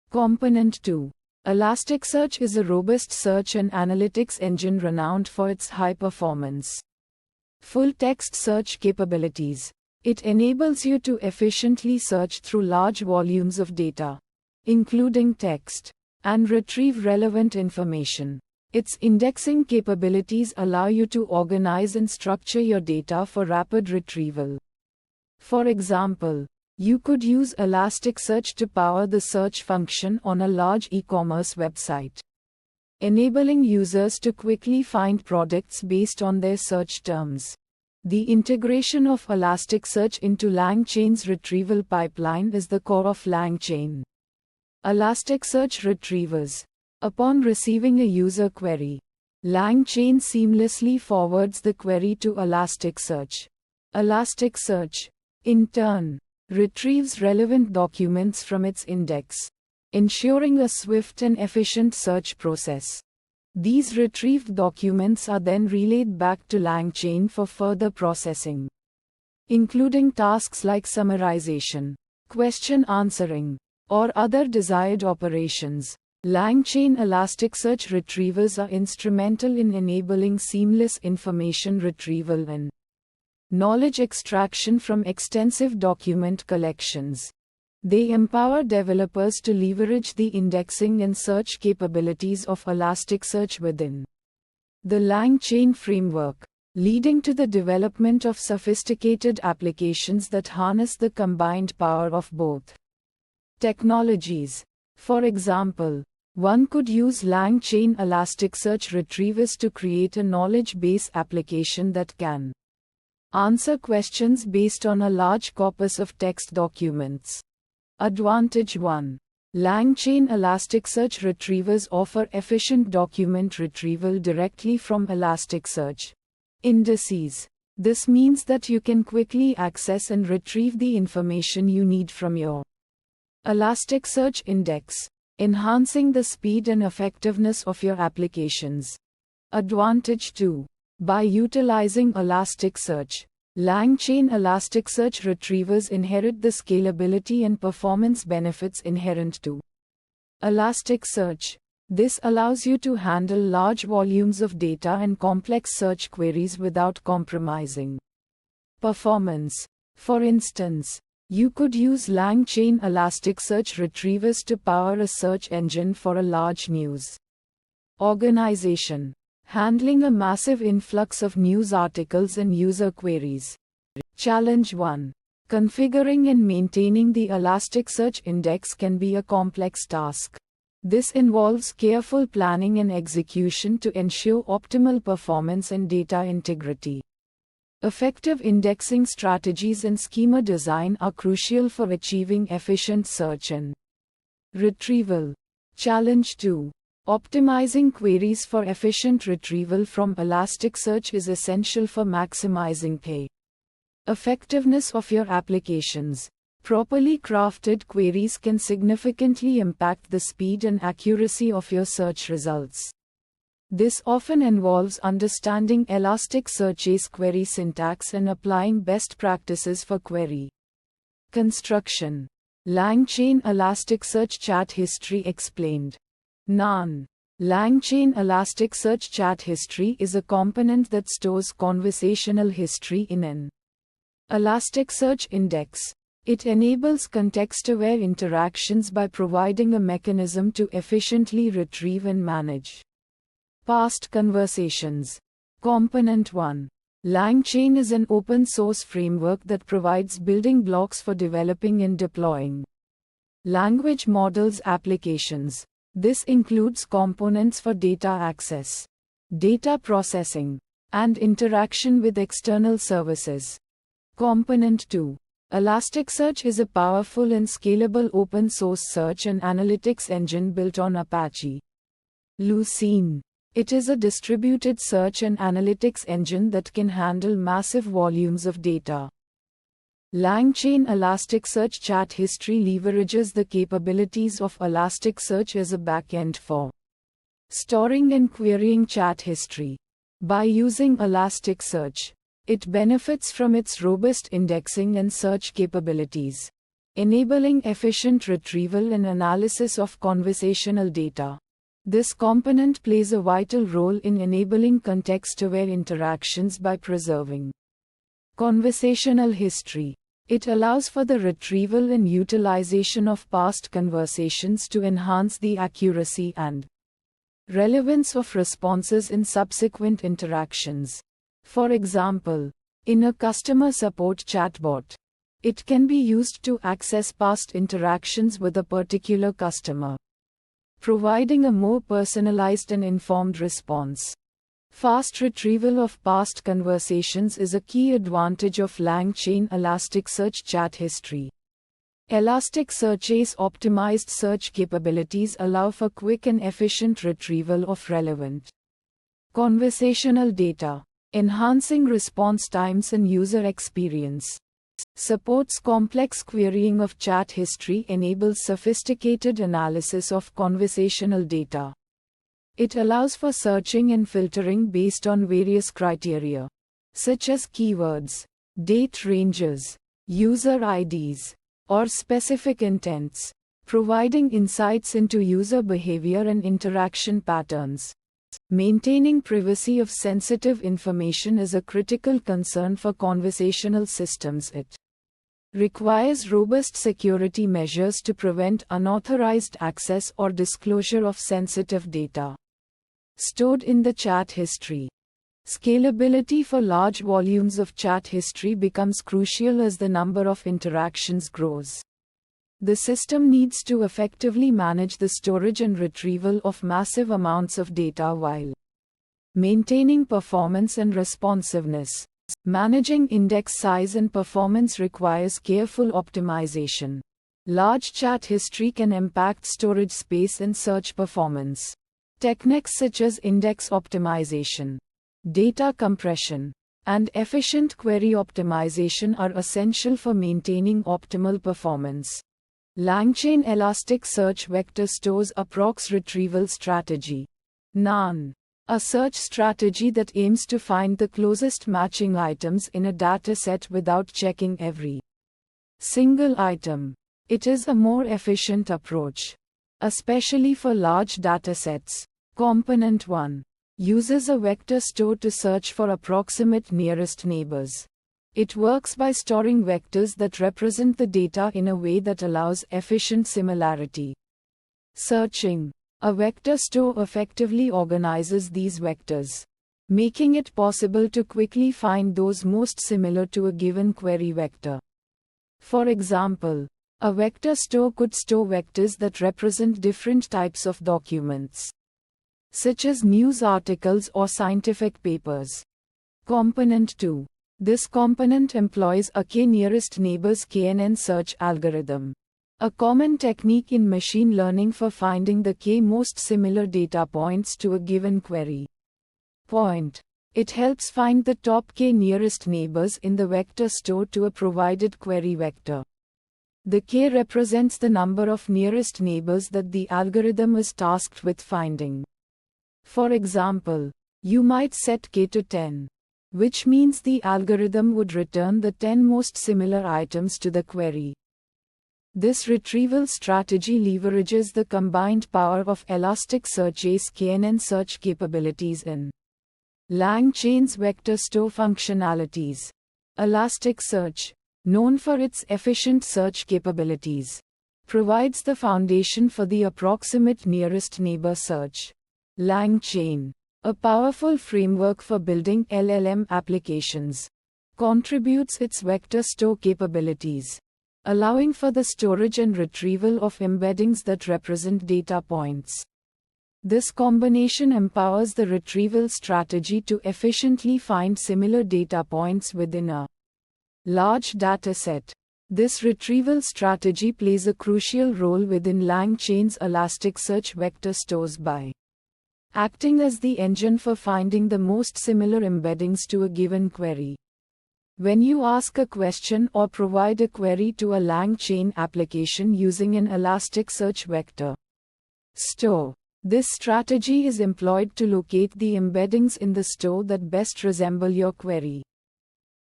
Component 2. Elasticsearch is a robust search and analytics engine renowned for its high performance, full-text search capabilities. It enables you to efficiently search through large volumes of data, including text, and retrieve relevant information. Its indexing capabilities allow you to organize and structure your data for rapid retrieval. For example, you could use Elasticsearch to power the search function on a large e-commerce website, enabling users to quickly find products based on their search terms. The integration of Elasticsearch into LangChain's retrieval pipeline is the core of LangChain. Elasticsearch retrievers. Upon receiving a user query, LangChain seamlessly forwards the query to Elasticsearch. Elasticsearch, in turn, retrieves relevant documents from its index, ensuring a swift and efficient search process. These retrieved documents are then relayed back to LangChain for further processing, including tasks like summarization, question answering, or other desired operations. LangChain Elasticsearch retrievers are instrumental in enabling seamless information retrieval and knowledge extraction from extensive document collections. They empower developers to leverage the indexing and search capabilities of Elasticsearch within the LangChain framework, leading to the development of sophisticated applications that harness the combined power of both technologies. For example, one could use LangChain Elasticsearch retrievers to create a knowledge base application that can answer questions based on a large corpus of text documents. Advantage 1. LangChain Elasticsearch retrievers offer efficient document retrieval directly from Elasticsearch indices. This means that you can quickly access and retrieve the information you need from your Elasticsearch index, enhancing the speed and effectiveness of your applications. Advantage 2. By utilizing Elasticsearch, LangChain Elasticsearch retrievers inherit the scalability and performance benefits inherent to Elasticsearch. This allows you to handle large volumes of data and complex search queries without compromising performance. For instance, you could use LangChain Elasticsearch retrievers to power a search engine for a large news organization, handling a massive influx of news articles and user queries. Challenge 1. Configuring and maintaining the Elasticsearch index can be a complex task. This involves careful planning and execution to ensure optimal performance and data integrity. Effective indexing strategies and schema design are crucial for achieving efficient search and retrieval. Challenge 2. Optimizing queries for efficient retrieval from Elasticsearch is essential for maximizing the effectiveness of your applications. Properly crafted queries can significantly impact the speed and accuracy of your search results. This often involves understanding Elasticsearch's query syntax and applying best practices for query construction. LangChain Elasticsearch Chat History Explained. None. LangChain Elasticsearch Chat History is a component that stores conversational history in an Elasticsearch index. It enables context-aware interactions by providing a mechanism to efficiently retrieve and manage past conversations. Component 1. LangChain is an open-source framework that provides building blocks for developing and deploying language models applications. This includes components for data access, data processing, and interaction with external services. Component 2. Elasticsearch is a powerful and scalable open-source search and analytics engine built on Apache Lucene. It is a distributed search and analytics engine that can handle massive volumes of data. LangChain Elasticsearch Chat History leverages the capabilities of Elasticsearch as a backend for storing and querying chat history. By using Elasticsearch, it benefits from its robust indexing and search capabilities, enabling efficient retrieval and analysis of conversational data. This component plays a vital role in enabling context-aware interactions by preserving conversational history. It allows for the retrieval and utilization of past conversations to enhance the accuracy and relevance of responses in subsequent interactions. For example, in a customer support chatbot, it can be used to access past interactions with a particular customer, providing a more personalized and informed response. Fast retrieval of past conversations is a key advantage of LangChain Elasticsearch Chat History. Elasticsearch's optimized search capabilities allow for quick and efficient retrieval of relevant conversational data, enhancing response times and user experience. Supports complex querying of chat history, enables sophisticated analysis of conversational data. It allows for searching and filtering based on various criteria, such as keywords, date ranges, user IDs, or specific intents, providing insights into user behavior and interaction patterns. Maintaining privacy of sensitive information is a critical concern for conversational systems. It requires robust security measures to prevent unauthorized access or disclosure of sensitive data stored in the chat history. Scalability for large volumes of chat history becomes crucial as the number of interactions grows. The system needs to effectively manage the storage and retrieval of massive amounts of data while maintaining performance and responsiveness. Managing index size and performance requires careful optimization. Large chat history can impact storage space and search performance. Techniques such as index optimization, data compression, and efficient query optimization are essential for maintaining optimal performance. LangChain Elasticsearch Vector Stores a prox retrieval strategy. NaN. A search strategy that aims to find the closest matching items in a dataset without checking every single item. It is a more efficient approach, especially for large datasets. Component 1 uses a vector store to search for approximate nearest neighbors. It works by storing vectors that represent the data in a way that allows efficient similarity searching. A vector store effectively organizes these vectors, making it possible to quickly find those most similar to a given query vector. For example, a vector store could store vectors that represent different types of documents, such as news articles or scientific papers. Component 2. This component employs a k-nearest neighbors KNN search algorithm, a common technique in machine learning for finding the k most similar data points to a given query point. It helps find the top k nearest neighbors in the vector store to a provided query vector. The k represents the number of nearest neighbors that the algorithm is tasked with finding. For example, you might set k to 10. Which means the algorithm would return the 10 most similar items to the query. This retrieval strategy leverages the combined power of Elasticsearch's KNN search capabilities in LangChain's vector store functionalities. Elasticsearch, known for its efficient search capabilities, provides the foundation for the approximate nearest neighbor search. LangChain, a powerful framework for building LLM applications, contributes its vector store capabilities, allowing for the storage and retrieval of embeddings that represent data points. This combination empowers the retrieval strategy to efficiently find similar data points within a large dataset. This retrieval strategy plays a crucial role within LangChain's Elasticsearch vector stores by acting as the engine for finding the most similar embeddings to a given query. When you ask a question or provide a query to a LangChain application using an Elasticsearch vector store, this strategy is employed to locate the embeddings in the store that best resemble your query.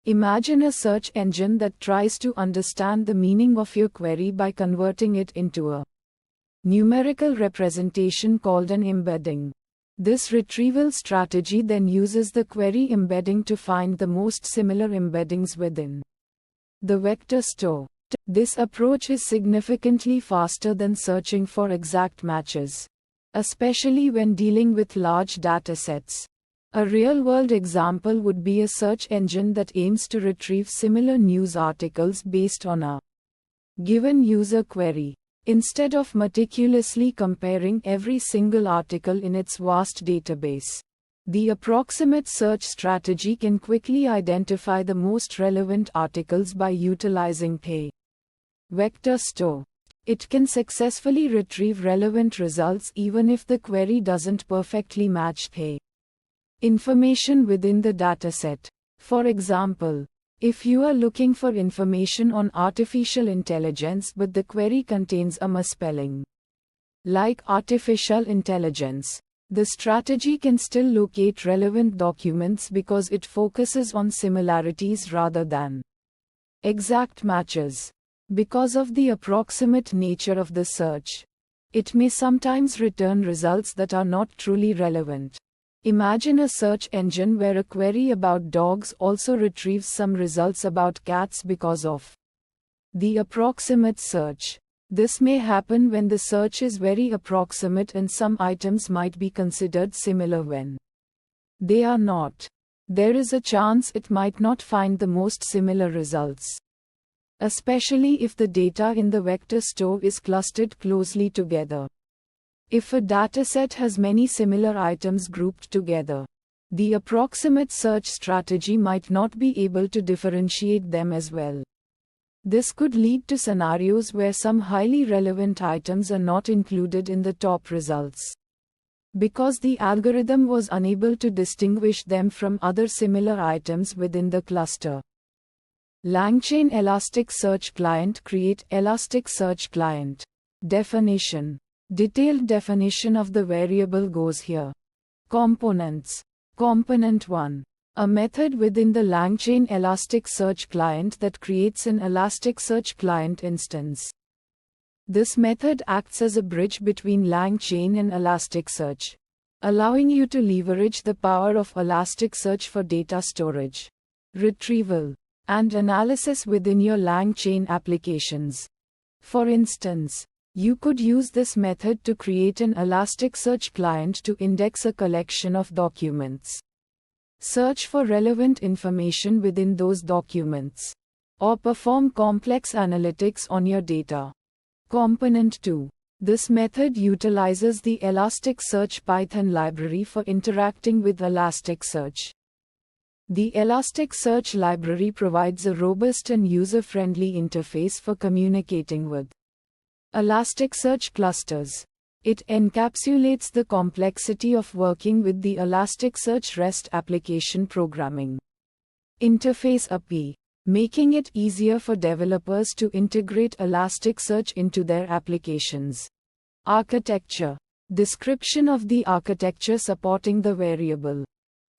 Imagine a search engine that tries to understand the meaning of your query by converting it into a numerical representation called an embedding. This retrieval strategy then uses the query embedding to find the most similar embeddings within the vector store. This approach is significantly faster than searching for exact matches, especially when dealing with large datasets. A real-world example would be a search engine that aims to retrieve similar news articles based on a given user query. Instead of meticulously comparing every single article in its vast database, the approximate search strategy can quickly identify the most relevant articles by utilizing a vector store. It can successfully retrieve relevant results even if the query doesn't perfectly match the information within the dataset. For example, if you are looking for information on artificial intelligence but the query contains a misspelling, like artificial intelligence, the strategy can still locate relevant documents because it focuses on similarities rather than exact matches. Because of the approximate nature of the search, it may sometimes return results that are not truly relevant. Imagine a search engine where a query about dogs also retrieves some results about cats because of the approximate search. This may happen when the search is very approximate and some items might be considered similar when they are not. There is a chance it might not find the most similar results, especially if the data in the vector store is clustered closely together. If a dataset has many similar items grouped together, the approximate search strategy might not be able to differentiate them as well. This could lead to scenarios where some highly relevant items are not included in the top results, because the algorithm was unable to distinguish them from other similar items within the cluster. LangChain Elasticsearch Client. Create Elasticsearch Client. Definition. Detailed definition of the variable goes here. Components. Component 1. A method within the LangChain Elasticsearch client that creates an Elasticsearch client instance. This method acts as a bridge between LangChain and Elasticsearch, allowing you to leverage the power of Elasticsearch for data storage, retrieval, and analysis within your LangChain applications. For instance, you could use this method to create an Elasticsearch client to index a collection of documents, search for relevant information within those documents, or perform complex analytics on your data. Component 2. This method utilizes the Elasticsearch Python library for interacting with Elasticsearch. The Elasticsearch library provides a robust and user-friendly interface for communicating with Elasticsearch clusters. It encapsulates the complexity of working with the Elasticsearch REST application programming interface API, making it easier for developers to integrate Elasticsearch into their applications. Architecture. Description of the architecture supporting the variable.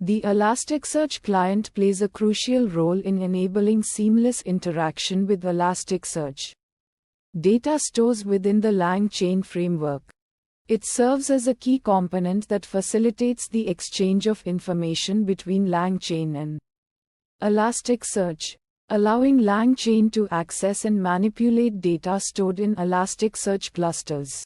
The Elasticsearch client plays a crucial role in enabling seamless interaction with Elasticsearch. Data stores within the LangChain framework. It serves as a key component that facilitates the exchange of information between LangChain and Elasticsearch, allowing LangChain to access and manipulate data stored in Elasticsearch clusters.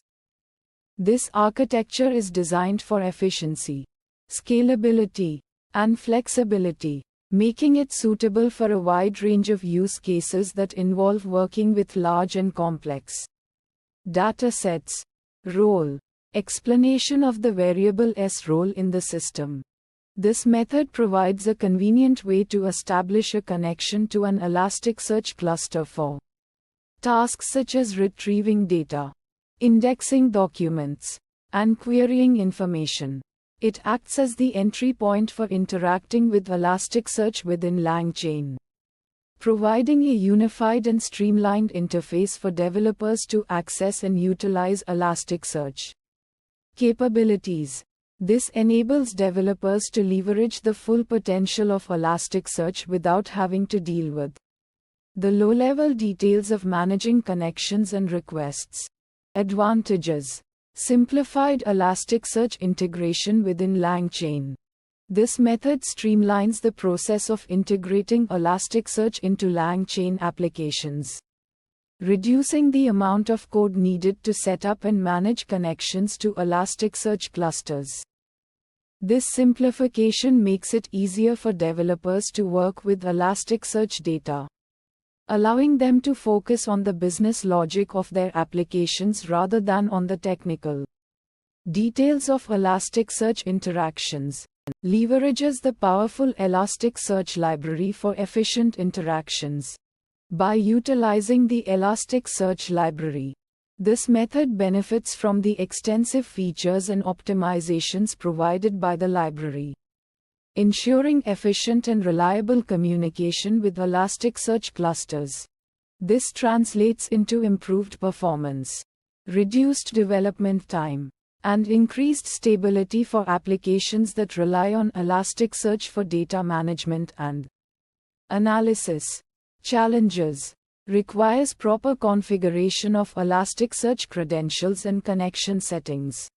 This architecture is designed for efficiency, scalability, and flexibility, making it suitable for a wide range of use cases that involve working with large and complex datasets. Role. Explanation of the variable S role in the system. This method provides a convenient way to establish a connection to an Elasticsearch cluster for tasks such as retrieving data, indexing documents, and querying information. It acts as the entry point for interacting with Elasticsearch within LangChain, providing a unified and streamlined interface for developers to access and utilize Elasticsearch capabilities. This enables developers to leverage the full potential of Elasticsearch without having to deal with the low-level details of managing connections and requests. Advantages. Simplified Elasticsearch integration within LangChain. This method streamlines the process of integrating Elasticsearch into LangChain applications, reducing the amount of code needed to set up and manage connections to Elasticsearch clusters. This simplification makes it easier for developers to work with Elasticsearch data, allowing them to focus on the business logic of their applications rather than on the technical details of Elasticsearch interactions. Leverages the powerful Elasticsearch library for efficient interactions. By utilizing the Elasticsearch library, this method benefits from the extensive features and optimizations provided by the library, ensuring efficient and reliable communication with Elasticsearch clusters. This translates into improved performance, reduced development time, and increased stability for applications that rely on Elasticsearch for data management and analysis. Challenges. Requires proper configuration of Elasticsearch credentials and connection settings.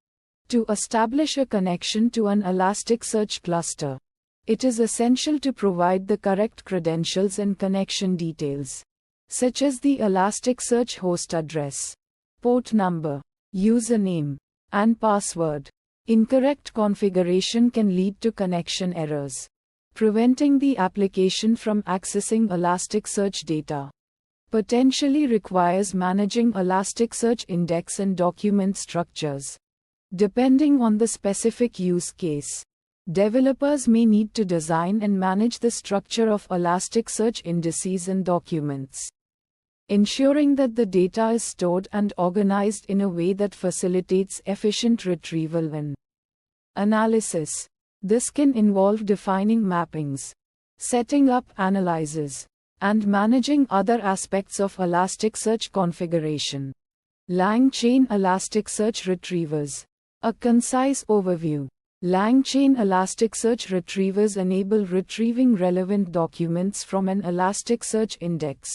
To establish a connection to an Elasticsearch cluster, it is essential to provide the correct credentials and connection details, such as the Elasticsearch host address, port number, username, and password. Incorrect configuration can lead to connection errors, preventing the application from accessing Elasticsearch data. Potentially requires managing Elasticsearch index and document structures. Depending on the specific use case, developers may need to design and manage the structure of Elasticsearch indices and documents, ensuring that the data is stored and organized in a way that facilitates efficient retrieval and analysis. This can involve defining mappings, setting up analyzers, and managing other aspects of Elasticsearch configuration. LangChain Elasticsearch Retrievers. A concise overview. LangChain Elasticsearch Retrievers enable retrieving relevant documents from an Elasticsearch index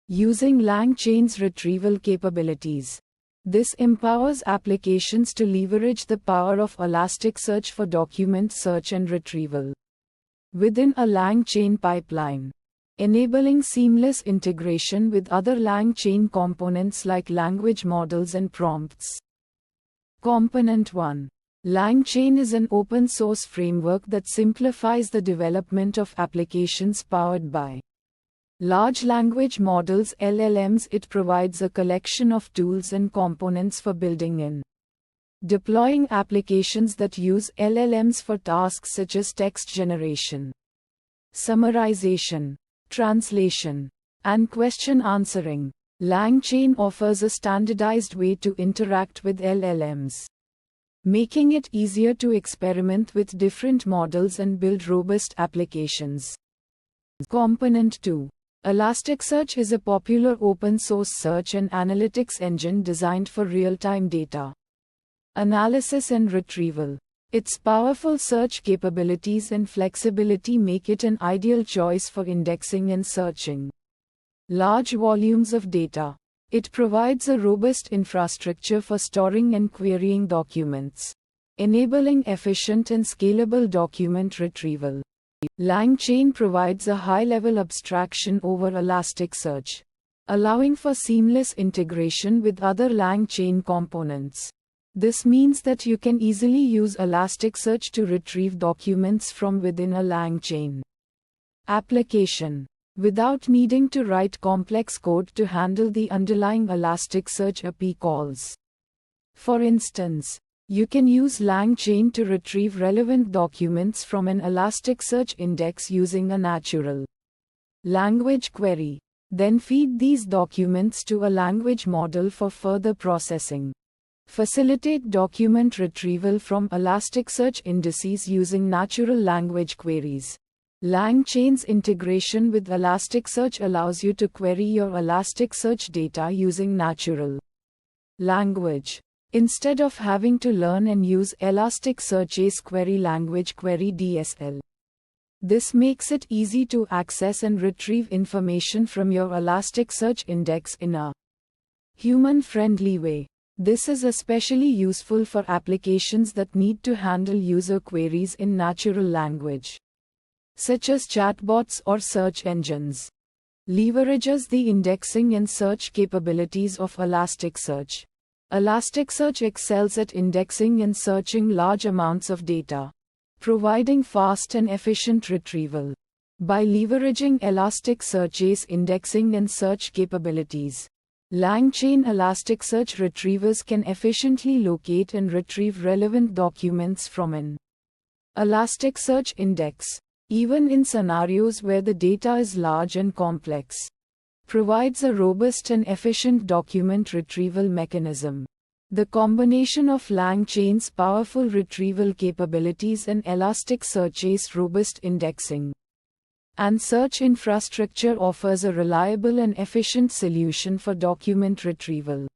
using LangChain's retrieval capabilities. This empowers applications to leverage the power of Elasticsearch for document search and retrieval within a LangChain pipeline, enabling seamless integration with other LangChain components like language models and prompts. Component 1. LangChain is an open-source framework that simplifies the development of applications powered by large language models (LLMs). It provides a collection of tools and components for building and deploying applications that use LLMs for tasks such as text generation, summarization, translation, and question answering. LangChain offers a standardized way to interact with LLMs, making it easier to experiment with different models and build robust applications. Component 2. Elasticsearch is a popular open-source search and analytics engine designed for real-time data analysis and retrieval. Its powerful search capabilities and flexibility make it an ideal choice for indexing and searching large volumes of data. It provides a robust infrastructure for storing and querying documents, enabling efficient and scalable document retrieval. LangChain provides a high-level abstraction over Elasticsearch, allowing for seamless integration with other LangChain components. This means that you can easily use Elasticsearch to retrieve documents from within a LangChain application, without needing to write complex code to handle the underlying Elasticsearch API calls. For instance, you can use LangChain to retrieve relevant documents from an Elasticsearch index using a natural language query, then feed these documents to a language model for further processing. Facilitate document retrieval from Elasticsearch indices using natural language queries. LangChain's integration with Elasticsearch allows you to query your Elasticsearch data using natural language, instead of having to learn and use Elasticsearch's query language query DSL. This makes it easy to access and retrieve information from your Elasticsearch index in a human-friendly way. This is especially useful for applications that need to handle user queries in natural language, such as chatbots or search engines. Leverages the indexing and search capabilities of Elasticsearch. Elasticsearch excels at indexing and searching large amounts of data, providing fast and efficient retrieval. By leveraging Elasticsearch's indexing and search capabilities, LangChain Elasticsearch retrievers can efficiently locate and retrieve relevant documents from an Elasticsearch index, even in scenarios where the data is large and complex. Provides a robust and efficient document retrieval mechanism. The combination of LangChain's powerful retrieval capabilities and Elasticsearch's robust indexing and search infrastructure offers a reliable and efficient solution for document retrieval.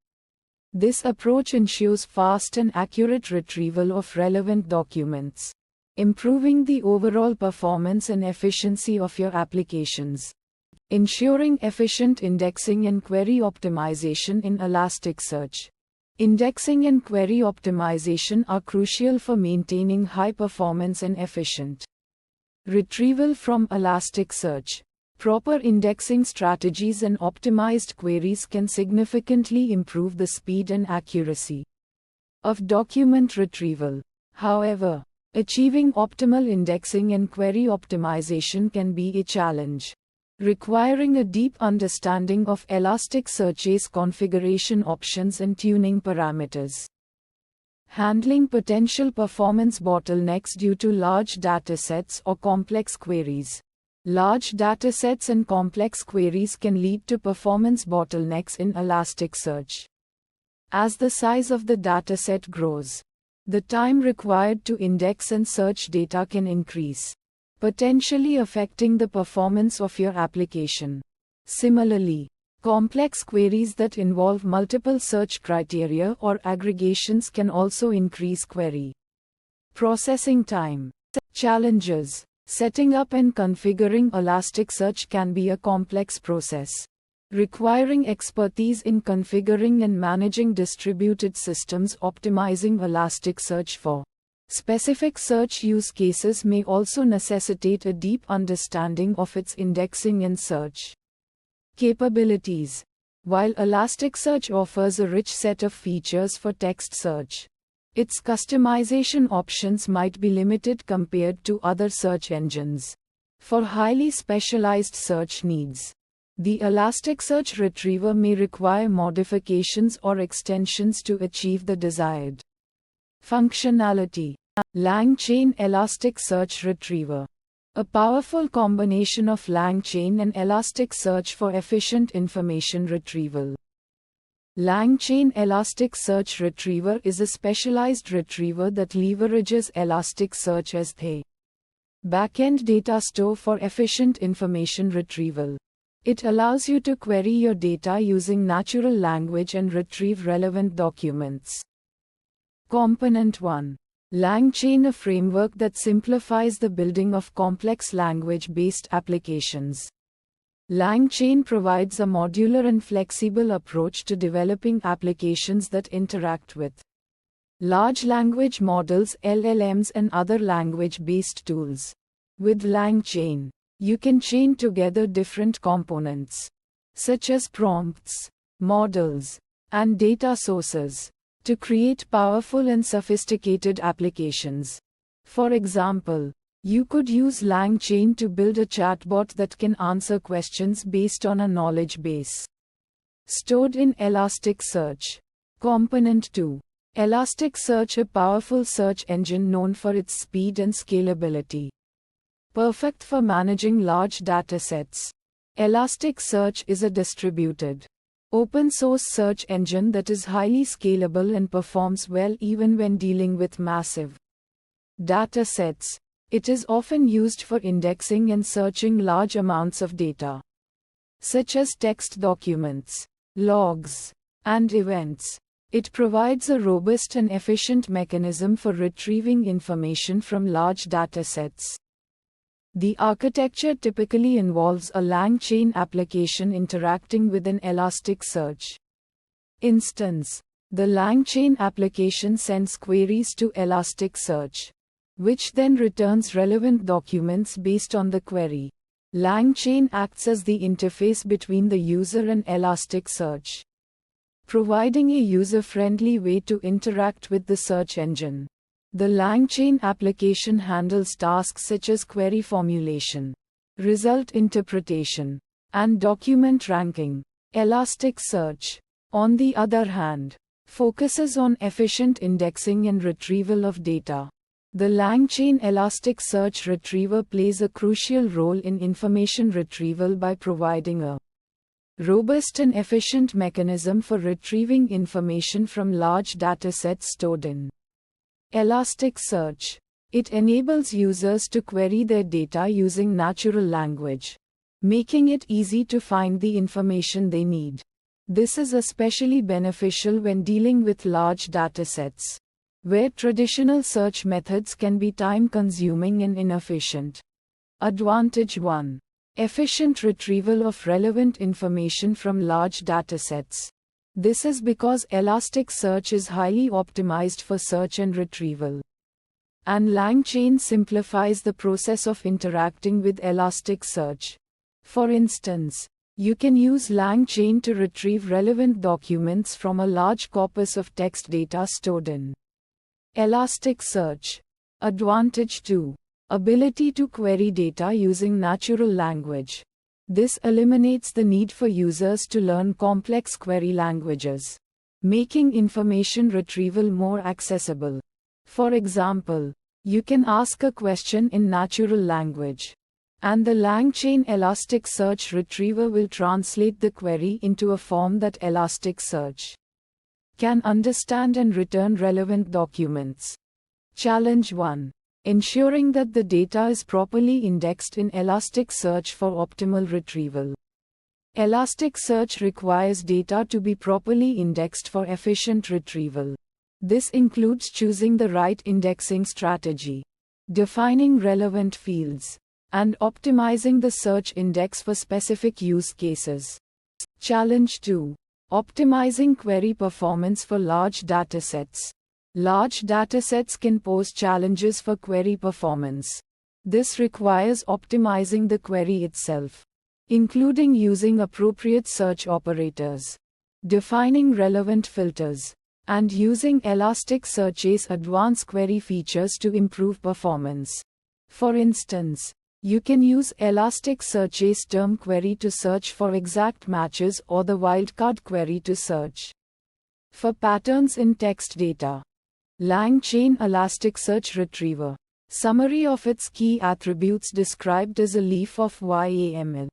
This approach ensures fast and accurate retrieval of relevant documents, improving the overall performance and efficiency of your applications. Ensuring efficient indexing and query optimization in Elasticsearch. Indexing and query optimization are crucial for maintaining high performance and efficient retrieval from Elasticsearch. Proper indexing strategies and optimized queries can significantly improve the speed and accuracy of document retrieval. However, achieving optimal indexing and query optimization can be a challenge, requiring a deep understanding of Elasticsearch's configuration options and tuning parameters. Handling potential performance bottlenecks due to large datasets or complex queries. Large datasets and complex queries can lead to performance bottlenecks in Elasticsearch. As the size of the dataset grows, the time required to index and search data can increase, potentially affecting the performance of your application. Similarly, complex queries that involve multiple search criteria or aggregations can also increase query processing time. Challenges. Setting up and configuring Elasticsearch can be a complex process, requiring expertise in configuring and managing distributed systems. Optimizing Elasticsearch for specific search use cases may also necessitate a deep understanding of its indexing and search capabilities. While Elasticsearch offers a rich set of features for text search, its customization options might be limited compared to other search engines. For highly specialized search needs, the Elasticsearch retriever may require modifications or extensions to achieve the desired functionality. LangChain Elasticsearch Retriever. A powerful combination of LangChain and Elasticsearch for efficient information retrieval. LangChain Elasticsearch Retriever is a specialized retriever that leverages Elasticsearch as the backend data store for efficient information retrieval. It allows you to query your data using natural language and retrieve relevant documents. Component 1. LangChain, a framework that simplifies the building of complex language-based applications. LangChain provides a modular and flexible approach to developing applications that interact with large language models, LLMs, and other language-based tools. With LangChain, you can chain together different components, such as prompts, models, and data sources, to create powerful and sophisticated applications. For example, you could use LangChain to build a chatbot that can answer questions based on a knowledge base stored in Elasticsearch. Component 2. Elasticsearch, a powerful search engine known for its speed and scalability. Perfect for managing large datasets. Elasticsearch is a distributed, open-source search engine that is highly scalable and performs well even when dealing with massive datasets. It is often used for indexing and searching large amounts of data, such as text documents, logs, and events. It provides a robust and efficient mechanism for retrieving information from large datasets. The architecture typically involves a LangChain application interacting with an Elasticsearch instance. The LangChain application sends queries to Elasticsearch, which then returns relevant documents based on the query. LangChain acts as the interface between the user and Elasticsearch, providing a user-friendly way to interact with the search engine. The LangChain application handles tasks such as query formulation, result interpretation, and document ranking. Elasticsearch, on the other hand, focuses on efficient indexing and retrieval of data. The LangChain Elasticsearch Retriever plays a crucial role in information retrieval by providing a robust and efficient mechanism for retrieving information from large datasets stored in Elasticsearch. It enables users to query their data using natural language, making it easy to find the information they need. This is especially beneficial when dealing with large datasets, where traditional search methods can be time-consuming and inefficient. Advantage 1. Efficient retrieval of relevant information from large datasets. This is because Elasticsearch is highly optimized for search and retrieval, and LangChain simplifies the process of interacting with Elasticsearch. For instance, you can use LangChain to retrieve relevant documents from a large corpus of text data stored in Elasticsearch. Advantage 2. Ability to query data using natural language. This eliminates the need for users to learn complex query languages, making information retrieval more accessible. For example, you can ask a question in natural language, and the LangChain Elasticsearch Retriever will translate the query into a form that Elasticsearch can understand and return relevant documents. Challenge 1. Ensuring that the data is properly indexed in Elasticsearch for optimal retrieval. Elasticsearch requires data to be properly indexed for efficient retrieval. This includes choosing the right indexing strategy, defining relevant fields, and optimizing the search index for specific use cases. Challenge 2. Optimizing query performance for large datasets. Large datasets can pose challenges for query performance. This requires optimizing the query itself, including using appropriate search operators, defining relevant filters, and using Elasticsearch's advanced query features to improve performance. For instance, you can use Elasticsearch's term query to search for exact matches or the wildcard query to search for patterns in text data. LangChain Elasticsearch Retriever. Summary of its key attributes described as a leaf of YAML.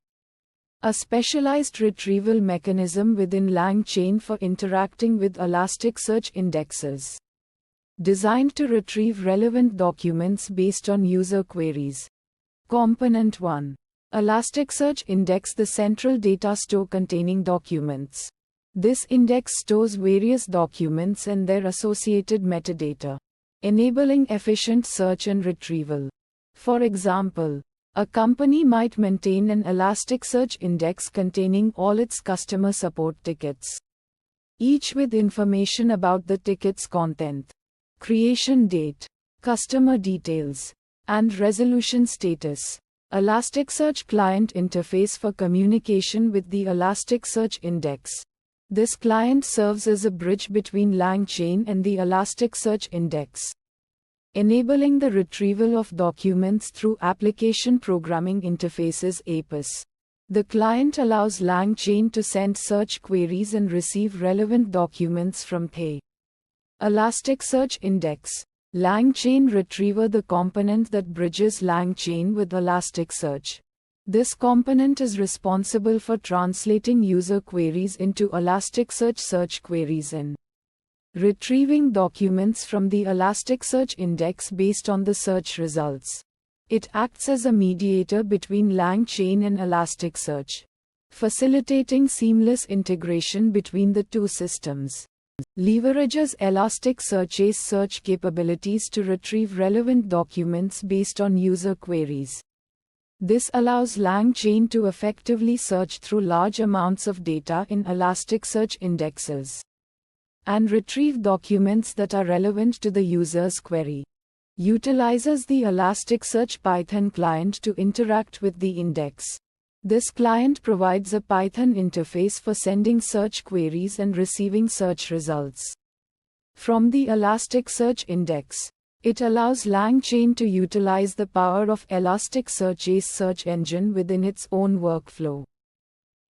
A specialized retrieval mechanism within LangChain for interacting with Elasticsearch indexes, designed to retrieve relevant documents based on user queries. Component 1. Elasticsearch Index, the central data store containing documents. This index stores various documents and their associated metadata, enabling efficient search and retrieval. For example, A company might maintain an Elasticsearch index containing all its customer support tickets, each with information about the ticket's content, creation date, customer details, and resolution status. Elasticsearch client interface for communication with the Elasticsearch index. This client serves as a bridge between LangChain and the Elasticsearch index, enabling the retrieval of documents through application programming interfaces (APIs). The client allows LangChain to send search queries and receive relevant documents from the Elasticsearch index. LangChain Retriever, the component that bridges LangChain with Elasticsearch. This component is responsible for translating user queries into Elasticsearch search queries and retrieving documents from the Elasticsearch index based on the search results. It acts as a mediator between LangChain and Elasticsearch, facilitating seamless integration between the two systems. Leverages Elasticsearch's search capabilities to retrieve relevant documents based on user queries. This allows LangChain to effectively search through large amounts of data in Elasticsearch indexes and retrieve documents that are relevant to the user's query. Utilizes the Elasticsearch Python client to interact with the index. This client provides a Python interface for sending search queries and receiving search results from the Elasticsearch index. It allows LangChain to utilize the power of Elasticsearch's search engine within its own workflow.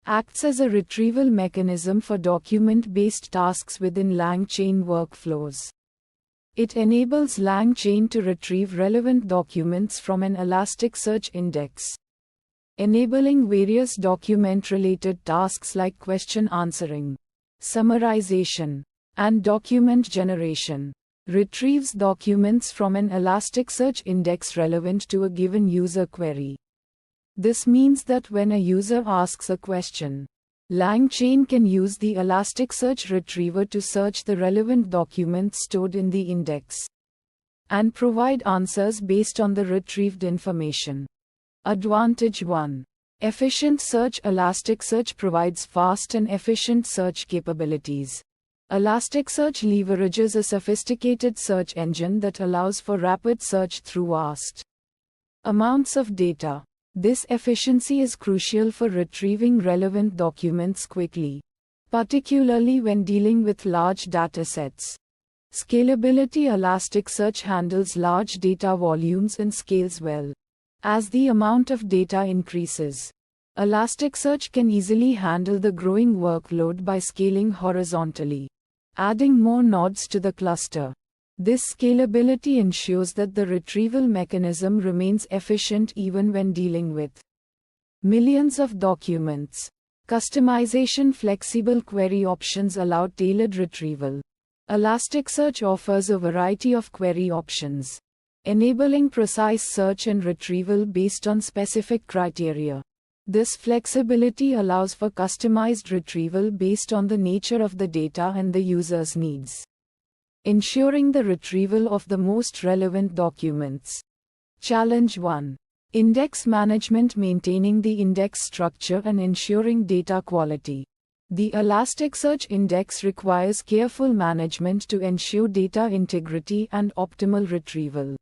Acts as a retrieval mechanism for document-based tasks within LangChain workflows. It enables LangChain to retrieve relevant documents from an Elasticsearch index, enabling various document-related tasks like question answering, summarization, and document generation. Retrieves documents from an Elasticsearch index relevant to a given user query. This means that when a user asks a question, LangChain can use the Elasticsearch retriever to search the relevant documents stored in the index and provide answers based on the retrieved information. Advantage 1. Efficient search. Elasticsearch provides fast and efficient search capabilities. Elasticsearch leverages a sophisticated search engine that allows for rapid search through vast amounts of data. This efficiency is crucial for retrieving relevant documents quickly, particularly when dealing with large datasets. Scalability. Elasticsearch handles large data volumes and scales well. As the amount of data increases, Elasticsearch can easily handle the growing workload by scaling horizontally, adding more nodes to the cluster. This scalability ensures that the retrieval mechanism remains efficient even when dealing with millions of documents. Customization. Flexible query options allow tailored retrieval. Elasticsearch offers a variety of query options, enabling precise search and retrieval based on specific criteria. This flexibility allows for customized retrieval based on the nature of the data and the user's needs, ensuring the retrieval of the most relevant documents. Challenge 1. Index management. Maintaining the index structure and ensuring data quality. The Elasticsearch index requires careful management to ensure data integrity and optimal retrieval.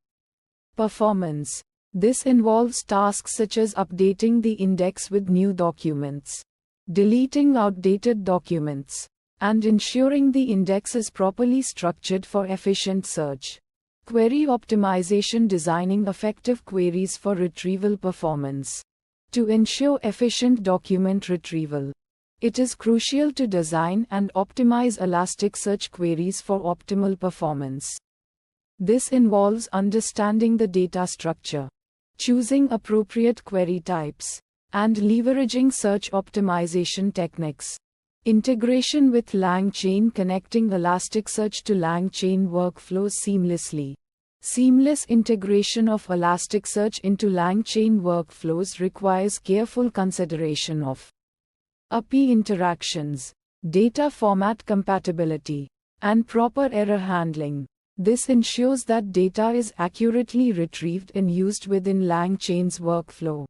Performance. This involves tasks such as updating the index with new documents, deleting outdated documents, and ensuring the index is properly structured for efficient search. Query optimization. Designing effective queries for retrieval performance. To ensure efficient document retrieval, it is crucial to design and optimize Elasticsearch queries for optimal performance. This involves understanding the data structure, choosing appropriate query types, and leveraging search optimization techniques. Integration with LangChain. Connecting Elasticsearch to LangChain workflows seamlessly. Seamless integration of Elasticsearch into LangChain workflows requires careful consideration of API interactions, data format compatibility, and proper error handling. This ensures that data is accurately retrieved and used within LangChain's workflow.